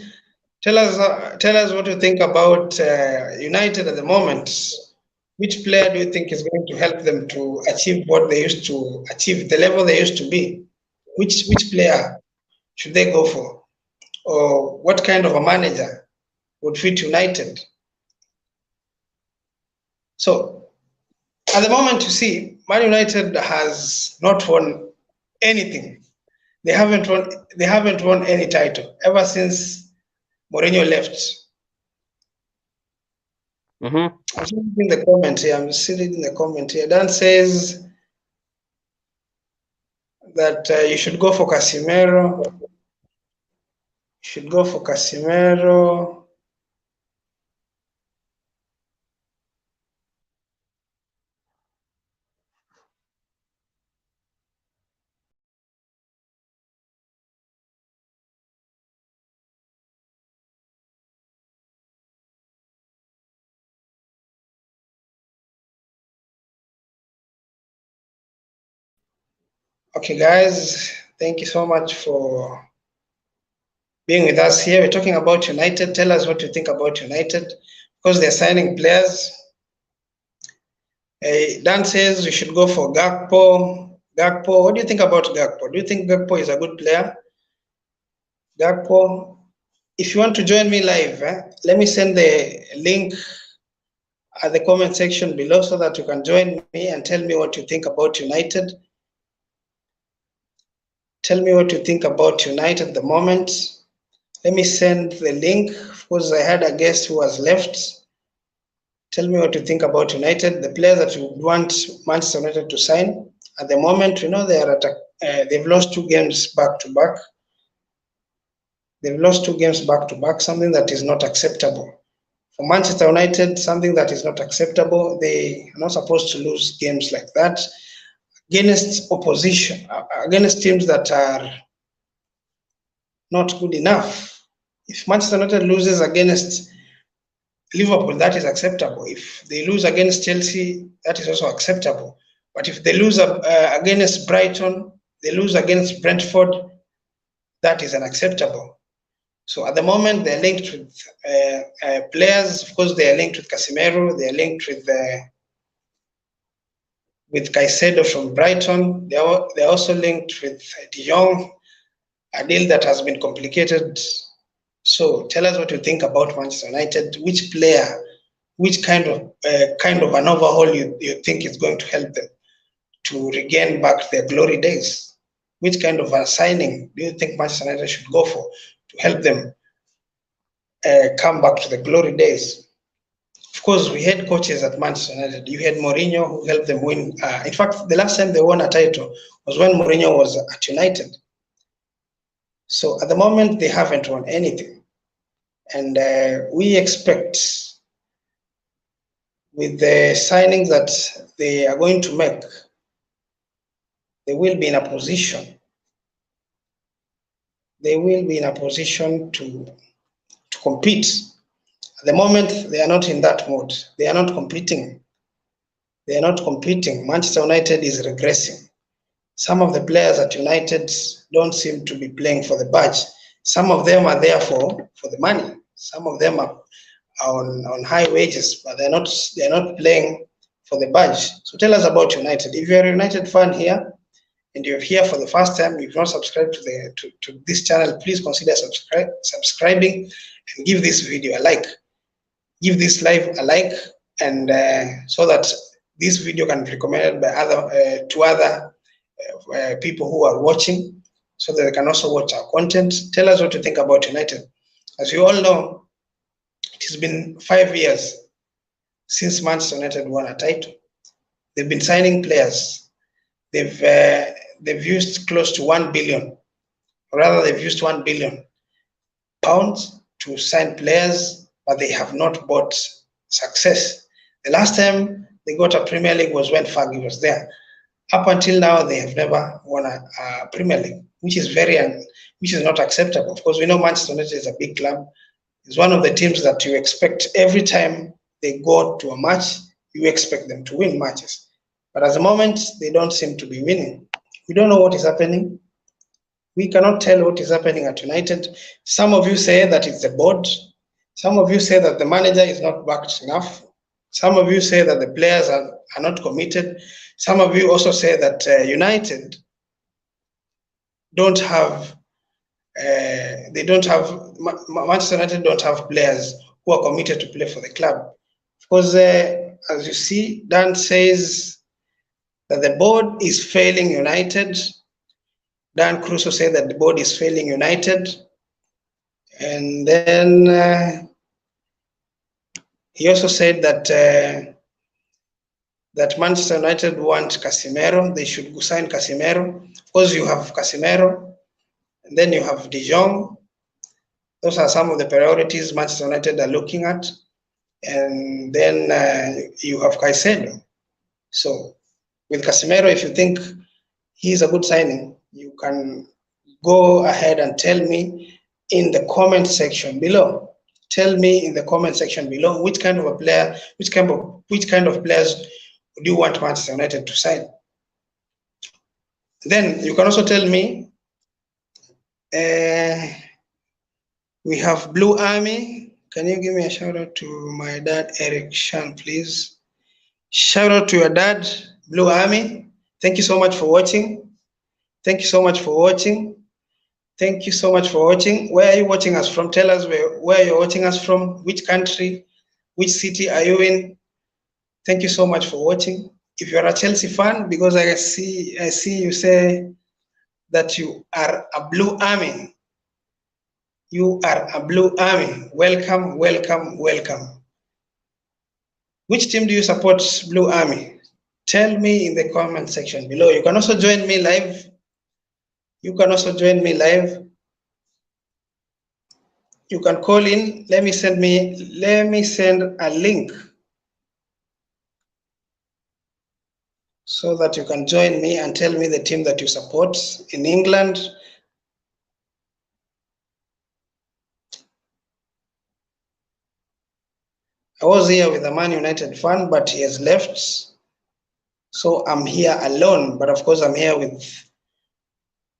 Tell us what you think about United at the moment. Which player do you think is going to help them to achieve what they used to achieve, the level they used to be? Which player should they go for? Or what kind of a manager would fit United? So at the moment, you see, Man United has not won anything. They haven't won any title ever since Mourinho left. I'm reading the comment here. Dan says that you should go for Casemiro. Okay, guys, thank you so much for being with us here. We're talking about United. Tell us what you think about United, because they're signing players. Dan says we should go for Gakpo. Gakpo, what do you think about Gakpo? Do you think Gakpo is a good player? Gakpo, if you want to join me live, let me send the link at the comment section below so that you can join me and tell me what you think about United. Tell me what you think about United at the moment. Let me send the link because I had a guest who has left. Tell me what you think about United, the players that you want Manchester United to sign. At the moment, you know, they are at they've lost 2 games back to back. They've lost 2 games back to back, something that is not acceptable. For Manchester United, something that is not acceptable. They are not supposed to lose games like that against opposition, against teams that are not good enough. If Manchester United loses against Liverpool, that is acceptable. If they lose against Chelsea, that is also acceptable. But if they lose against Brighton, they lose against Brentford, that is unacceptable. So at the moment, they're linked with players. Of course, they are linked with Casemiro. They are linked with Caicedo from Brighton. They're also linked with De Jong, a deal that has been complicated. So tell us what you think about Manchester United. Which player, which kind of an overhaul you think is going to help them to regain back their glory days? Which kind of a signing do you think Manchester United should go for to help them come back to the glory days? Of course, we had coaches at Manchester United. You had Mourinho who helped them win. In fact, the last time they won a title was when Mourinho was at United. So at the moment, they haven't won anything. And we expect with the signings that they are going to make, they will be in a position. They will be in a position to compete. At the moment, they are not in that mode. They are not competing. They are not competing. Manchester United is regressing. Some of the players at United don't seem to be playing for the badge. Some of them are there for the money. Some of them are on high wages, but they're not playing for the badge. So tell us about United. If you're a United fan here and you're here for the first time, you've not subscribed to this channel, please consider subscribing and give this video a like. Give this live a like, and so that this video can be recommended by other people who are watching, so that they can also watch our content. Tell us what you think about United. As you all know, it has been 5 years since Manchester United won a title. They've been signing players. They've used close to 1 billion, or rather they've used 1 billion pounds to sign players, but they have not bought success. The last time they got a Premier League was when Fergie was there. Up until now, they have never won a Premier League, which is not acceptable. Of course, we know Manchester United is a big club. It's one of the teams that you expect every time they go to a match, you expect them to win matches. But at the moment, they don't seem to be winning. We don't know what is happening. We cannot tell what is happening at United. Some of you say that it's the board. Some of you say that the manager is not backed enough. Some of you say that the players are not committed. Some of you also say that United don't have, Manchester United don't have players who are committed to play for the club. Because as you see, Dan says that the board is failing United. Dan Crusoe said that the board is failing United. And then he also said that that Manchester United want Casemiro. They should sign Casemiro. Of course, you have Casemiro, and then you have De Jong. Those are some of the priorities Manchester United are looking at. And then you have Caicedo. So with Casemiro, if you think he's a good signing, you can go ahead and tell me in the comment section below. Tell me in the comment section below which kind of a player, which kind of players do you want Manchester United to sign? Then you can also tell me, we have Blue Army. Can you give me a shout out to my dad, Eric Shan, please? Shout out to your dad, Blue Army. Thank you so much for watching. Thank you so much for watching. Thank you so much for watching. Where are you watching us from? Tell us where you're watching us from, which country, which city are you in? Thank you so much for watching. If you're a Chelsea fan, because I see you say that you are a Blue Army. You are a Blue Army. Welcome, welcome, welcome. Which team do you support, Blue Army? Tell me in the comment section below. You can also join me live. You can also join me live. You can call in. Let me send a link so that you can join me and tell me the team that you support in England. I was here with a Man United fan, but he has left. So I'm here alone, but of course I'm here with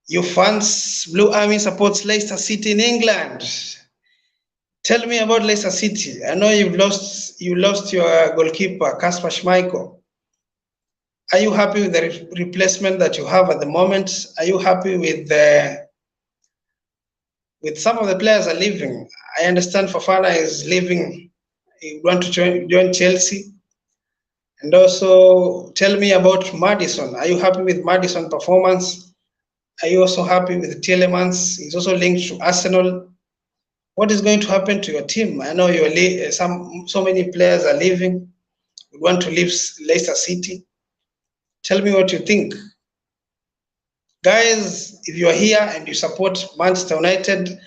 you fans. Blue Army supports Leicester City in England. Tell me about Leicester City. I know you lost your goalkeeper, Kasper Schmeichel. Are you happy with the replacement that you have at the moment? Are you happy with some of the players are leaving? I understand Fofana is leaving. He want to join Chelsea. And also tell me about Maddison. Are you happy with Maddison's performance? Are you also happy with Tielemans? He's also linked to Arsenal. What is going to happen to your team? I know so many players are leaving. We want to leave Leicester City. Tell me what you think. Guys, if you are here and you support Manchester United,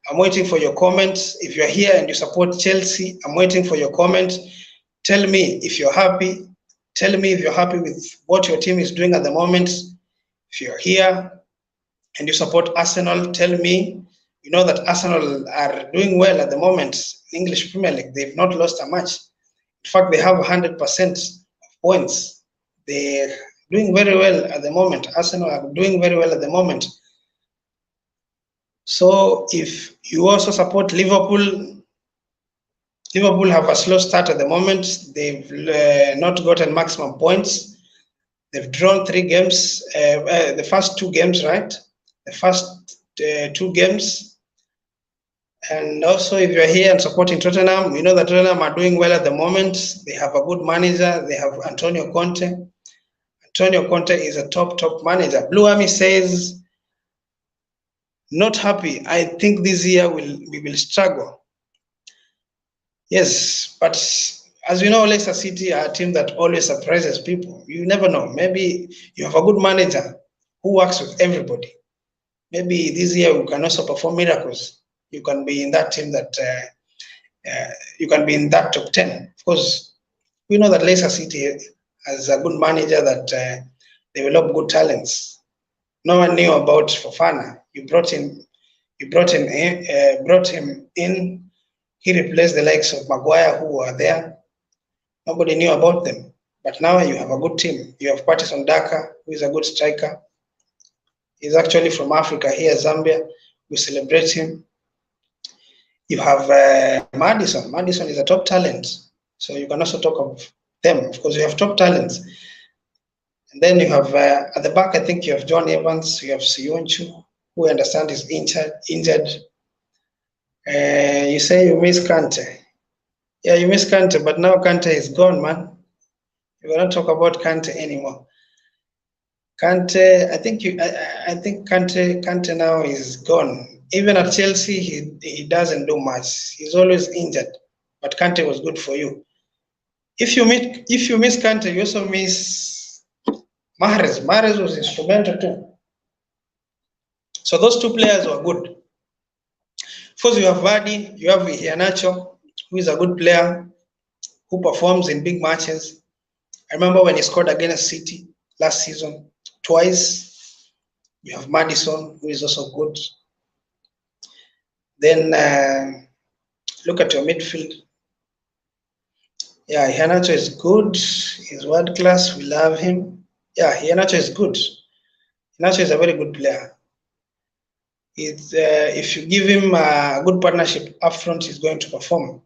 I'm waiting for your comments. If you're here and you support Chelsea, I'm waiting for your comment. Tell me if you're happy. Tell me if you're happy with what your team is doing at the moment. If you're here and you support Arsenal, tell me. You know that Arsenal are doing well at the moment in English Premier League. They've not lost a match. In fact, they have 100% of points. They're doing very well at the moment. Arsenal are doing very well at the moment. So if you also support Liverpool, Liverpool have a slow start at the moment. They've not gotten maximum points. They've drawn 3 games, the first 2 games, right? The first 2 games. And also, if you're here and supporting Tottenham, you know that Tottenham are doing well at the moment. They have a good manager. They have Antonio Conte. Antonio Conte is a top manager. Blue Army says, not happy. I think this year we will struggle. Yes, but as you know, Leicester City are a team that always surprises people. You never know. Maybe you have a good manager who works with everybody. Maybe this year we can also perform miracles. You can be in that team that you can be in that top 10. Of course, we know that Leicester City has a good manager that developed good talents. No one knew about Fofana. You brought him in. He replaced the likes of Maguire who were there. Nobody knew about them. But now you have a good team. You have Patterson Daka, who is a good striker. He's actually from Africa here, Zambia. We celebrate him. You have Maddison. Maddison is a top talent. So you can also talk of them. Of course, you have top talents. And then you have, at the back, I think you have John Evans, you have Sionchu, who I understand is injured. You say you miss Kante. Yeah, you miss Kante, but now Kante is gone, man. You will not talk about Kante anymore. Kante, I think Kante now is gone. Even at Chelsea, he doesn't do much. He's always injured. But Kante was good for you. If you miss Kante, you also miss Mahrez. Mahrez was instrumental too. So those 2 players were good. First, you have Vardy, you have Iheanacho, who is a good player, who performs in big matches. I remember when he scored against City last season, twice. You have Maddison, who is also good. Then look at your midfield. Yeah, Iheanacho is good. He's world class. We love him. Yeah, Iheanacho is good. Inacho is a very good player. It's, if you give him a good partnership up front, he's going to perform.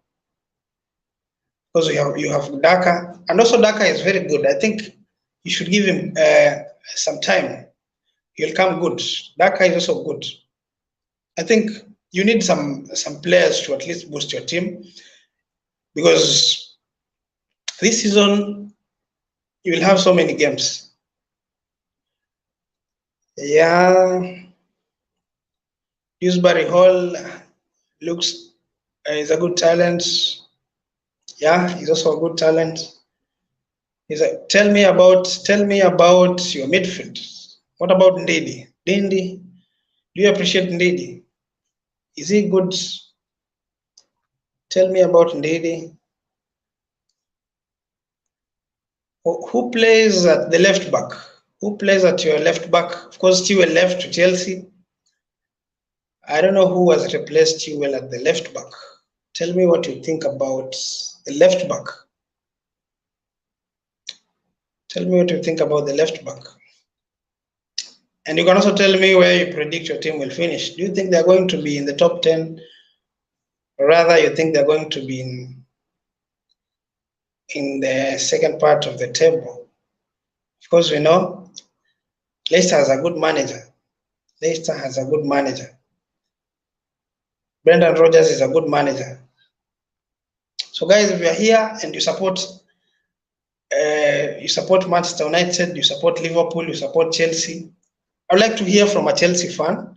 Because you have Daka, and also Daka is very good. I think you should give him some time. He'll come good. Daka is also good. I think you need some players to at least boost your team, because this season you will have so many games. Yeah, Dewsbury Hall looks is a good talent. Yeah, he's also a good talent. Tell me about your midfield. What about Ndidi? Ndidi, do you appreciate Ndidi? Is he good? Tell me about Ndidi. Who plays at the left back? Who plays at your left back? Of course, Chilwell left to Chelsea. I don't know who has replaced Chilwell at the left back. Tell me what you think about the left back. Tell me what you think about the left back. And you can also tell me where you predict your team will finish. Do you think they're going to be in the top 10? Or rather, you think they're going to be in the second part of the table? Of course, we know Leicester has a good manager. Leicester has a good manager. Brendan Rodgers is a good manager. So guys, if you're here and you support Manchester United, you support Liverpool, you support Chelsea, I would like to hear from a Chelsea fan.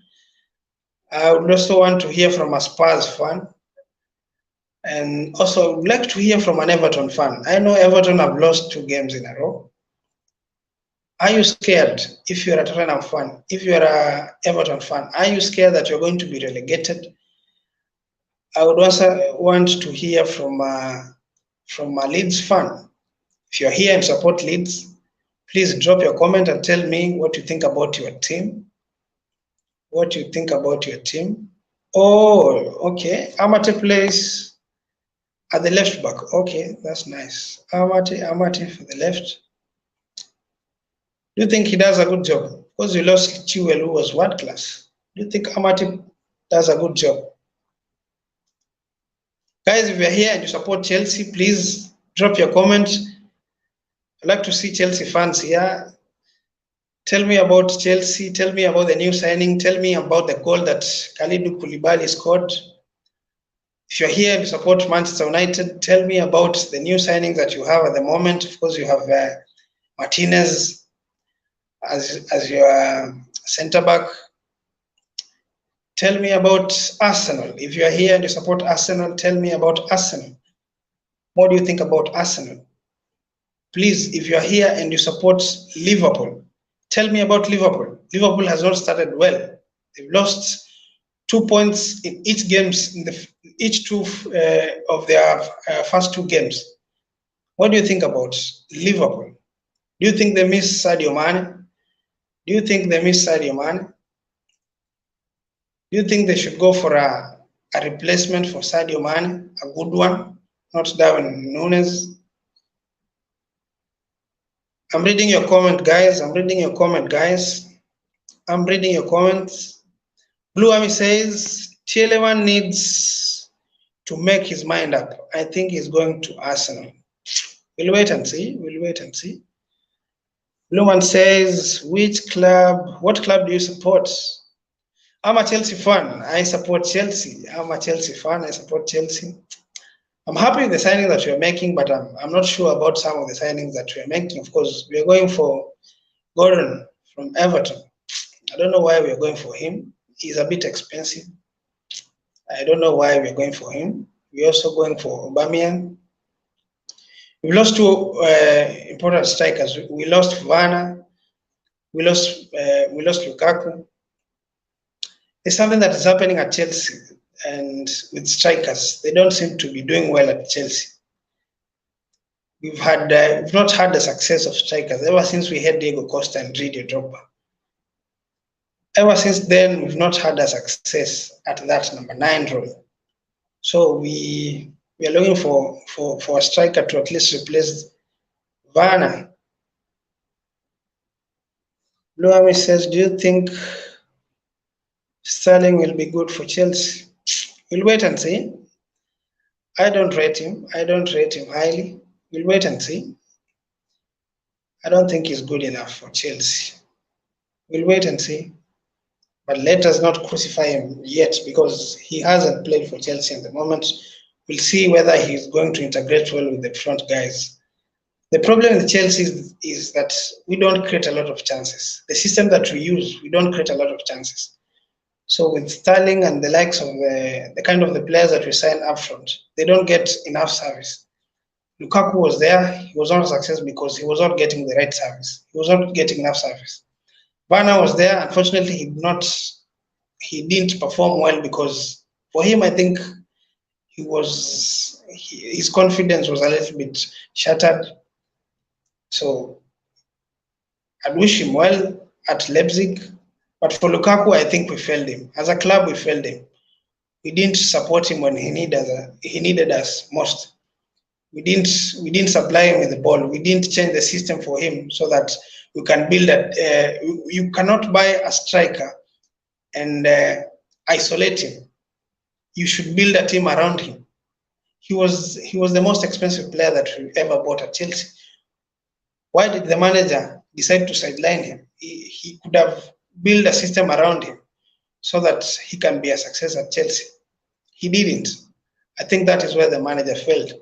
I would also want to hear from a Spurs fan. And also I would like to hear from an Everton fan. I know Everton have lost 2 games in a row. Are you scared if you're a Tottenham fan, if you're a Everton fan, are you scared that you're going to be relegated? I would also want to hear from a Leeds fan. If you're here and support Leeds, please drop your comment and tell me what you think about your team. What you think about your team. Oh, okay. Amate plays at the left back. Okay, that's nice. Amate for the left. Do you think he does a good job? Because you lost Chilwell, who was world class. Do you think Amate does a good job? Guys, if you're here and you support Chelsea, please drop your comment. I'd like to see Chelsea fans here. Tell me about Chelsea. Tell me about the new signing. Tell me about the goal that Kalidou Koulibaly scored. If you're here and you support Manchester United, tell me about the new signings that you have at the moment. Of course, you have Martinez as your centre back. Tell me about Arsenal. If you are here and you support Arsenal, tell me about Arsenal. What do you think about Arsenal? Please, if you are here and you support Liverpool, tell me about Liverpool. Liverpool has not started well. They've lost 2 points in each games, in each 2 of their first 2 games. What do you think about Liverpool? Do you think they miss Sadio Mane? Do you think they miss Sadio Mane? Do you think they should go for a replacement for Sadio Mane, a good one, not Darwin Núñez? I'm reading your comment, guys. I'm reading your comments. Blue Army says, Chielewan needs to make his mind up. I think he's going to Arsenal. We'll wait and see. Blue Man says, what club do you support? I'm a Chelsea fan. I support Chelsea. I'm happy with the signing that we're making, but I'm not sure about some of the signings that we're making. Of course, we're going for Gordon from Everton. I don't know why we're going for him. He's a bit expensive. I don't know why we're going for him. We're also going for Aubameyang. We lost 2 important strikers. We lost Werner. We lost Lukaku. There's something that is happening at Chelsea and with strikers. They don't seem to be doing well at Chelsea. We've not had the success of strikers ever since we had Diego Costa and Didier Drogba. Ever since then, we've not had a success at that number 9 role. So we are looking for a striker to at least replace Werner. Luami says, do you think Sterling will be good for Chelsea? We'll wait and see. I don't rate him. I don't rate him highly. We'll wait and see. I don't think he's good enough for Chelsea. We'll wait and see. But let us not crucify him yet because he hasn't played for Chelsea at the moment. We'll see whether he's going to integrate well with the front guys. The problem with Chelsea is that we don't create a lot of chances. The system that we use, we don't create a lot of chances. So with Sterling and the likes of the kind of the players that we sign up front, they don't get enough service. Lukaku was there, he was not a success because he was not getting the right service. He was not getting enough service. Werner was there, unfortunately he didn't perform well because for him I think his confidence was a little bit shattered. So I'd wish him well at Leipzig, but for Lukaku I think we failed him. As a club we failed him. We didn't support him when he needed us most. We didn't supply him with the ball. We didn't change the system for him so that we can build you cannot buy a striker and isolate him. You should build a team around him. He was the most expensive player that we ever bought at Chelsea. Why did the manager decide to sideline him? He could have built a system around him so that he can be a success at Chelsea. He didn't. I think that is where the manager failed.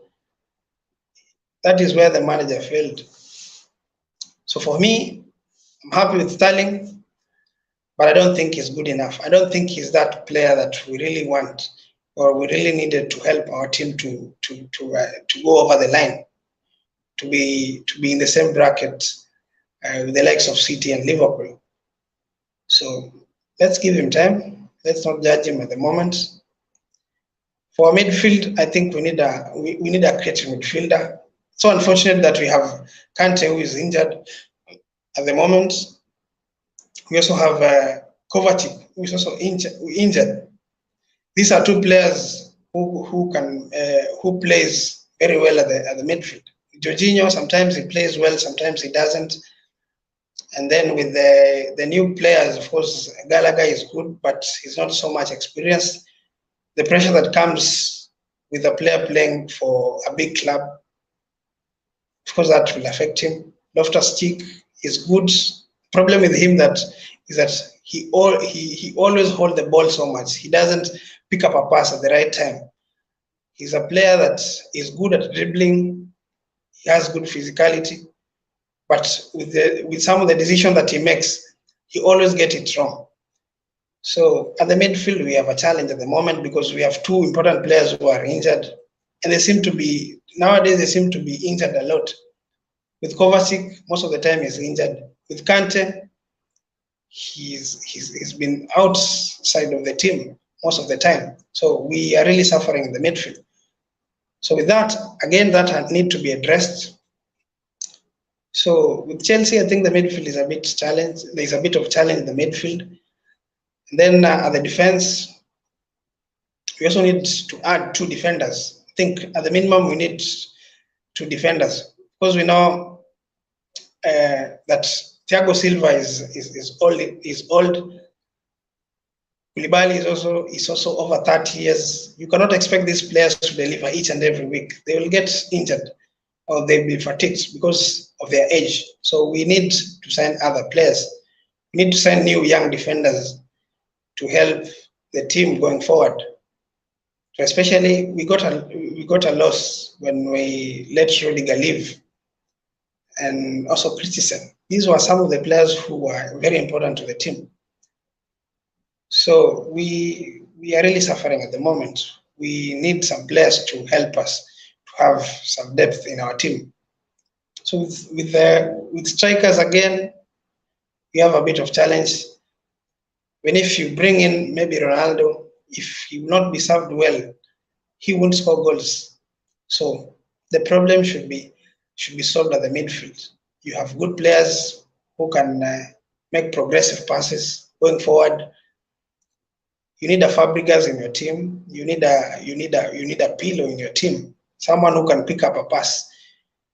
That is where the manager failed. So for me, I'm happy with Sterling, but I don't think he's good enough. I don't think he's that player that we really want or we really needed to help our team to go over the line, to be in the same bracket with the likes of City and Liverpool. So let's give him time. Let's not judge him at the moment. For midfield, I think we need a creative midfielder. So unfortunate that we have Kante, who is injured at the moment. We also have Kovacic, who is also injured. These are two players who plays very well at the midfield. Jorginho, sometimes he plays well, sometimes he doesn't. And then with the new players, of course, Gallagher is good, but he's not so much experienced. The pressure that comes with a player playing for a big club, of course, that will affect him. Loftus-Cheek is good. Problem with him is that he always holds the ball so much. He doesn't pick up a pass at the right time. He's a player that is good at dribbling. He has good physicality, but with some of the decisions that he makes, he always gets it wrong. So at the midfield, we have a challenge at the moment because we have two important players who are injured, and nowadays they seem to be injured a lot. With Kovacic, most of the time he's injured. With Kante, he's been outside of the team most of the time. So we are really suffering in the midfield. So with that, again, that need to be addressed. So with Chelsea, I think the midfield is a bit challenged. There's a bit of challenge in the midfield. And then at the defense, we also need to add two defenders. I think at the minimum, we need two defenders because we know that Thiago Silva is old. Koulibaly is also over 30 years. You cannot expect these players to deliver each and every week. They will get injured or they'll be fatigued because of their age. So we need to sign other players. We need to sign new young defenders to help the team going forward. So especially we got a loss when we let Rudiger leave, and also Christensen. These were some of the players who were very important to the team. So we are really suffering at the moment. We need some players to help us to have some depth in our team. So with strikers again, we have a bit of challenge. When if you bring in maybe Ronaldo, if he will not be served well, he won't score goals. So the problem should be solved at the midfield. You have good players who can make progressive passes going forward. You need a Fabregas in your team. You need a Pirlo in your team. Someone who can pick up a pass.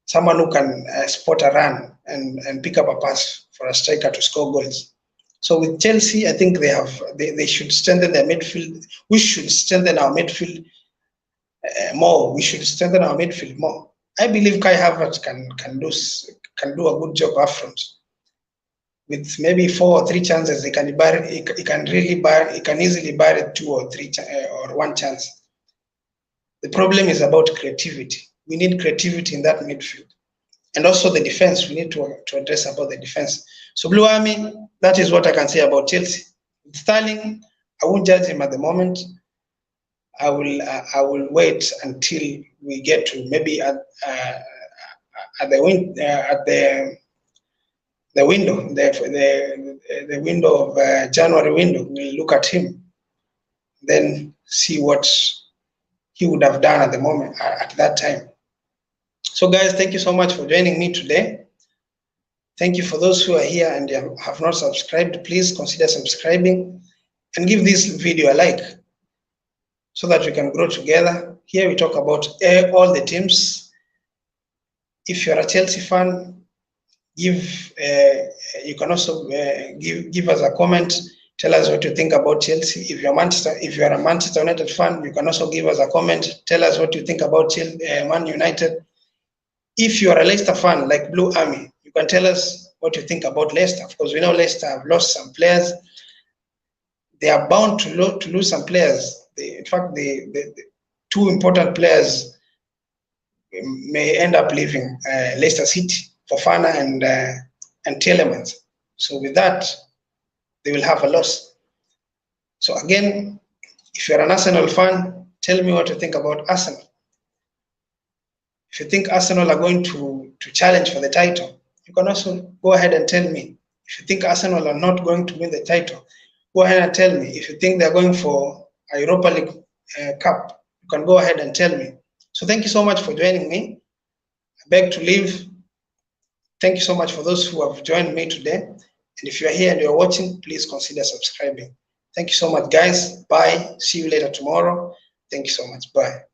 Someone who can spot a run and pick up a pass for a striker to score goals. So with Chelsea, I think they should strengthen their midfield. We should strengthen our midfield more. We should strengthen our midfield more. I believe Kai Havertz can do a good job up front. With maybe 4 or 3 chances, he can easily bury 2 or 3 or 1 chance. The problem is about creativity. We need creativity in that midfield. And also the defense, we need to address about the defense. So Blue Army, that is what I can say about Chelsea. With Sterling, I won't judge him at the moment. I will wait until we get to maybe at the window of January window. We'll look at him, then see what he would have done at the moment at that time. So guys, thank you so much for joining me today. Thank you for those who are here and have not subscribed. Please consider subscribing and give this video a like so that we can grow together. Here we talk about all the teams. If you're a Chelsea fan, you can also give us a comment. Tell us what you think about Chelsea. If you're a Manchester United fan, you can also give us a comment. Tell us what you think about Man United. If you are a Leicester fan like Blue Army, you can tell us what you think about Leicester, because we know Leicester have lost some players. They are bound to lose some players. In fact, the 2 important players may end up leaving Leicester City, Fofana and Tielemans. So with that, they will have a loss. So again, if you're an Arsenal fan, tell me what you think about Arsenal. If you think Arsenal are going to challenge for the title, you can also go ahead and tell me. If you think Arsenal are not going to win the title, go ahead and tell me. If you think they're going for a Europa League Cup, you can go ahead and tell me. So thank you so much for joining me. I beg to leave. Thank you so much for those who have joined me today. And if you're here and you're watching, please consider subscribing. Thank you so much, guys. Bye. See you later tomorrow. Thank you so much. Bye.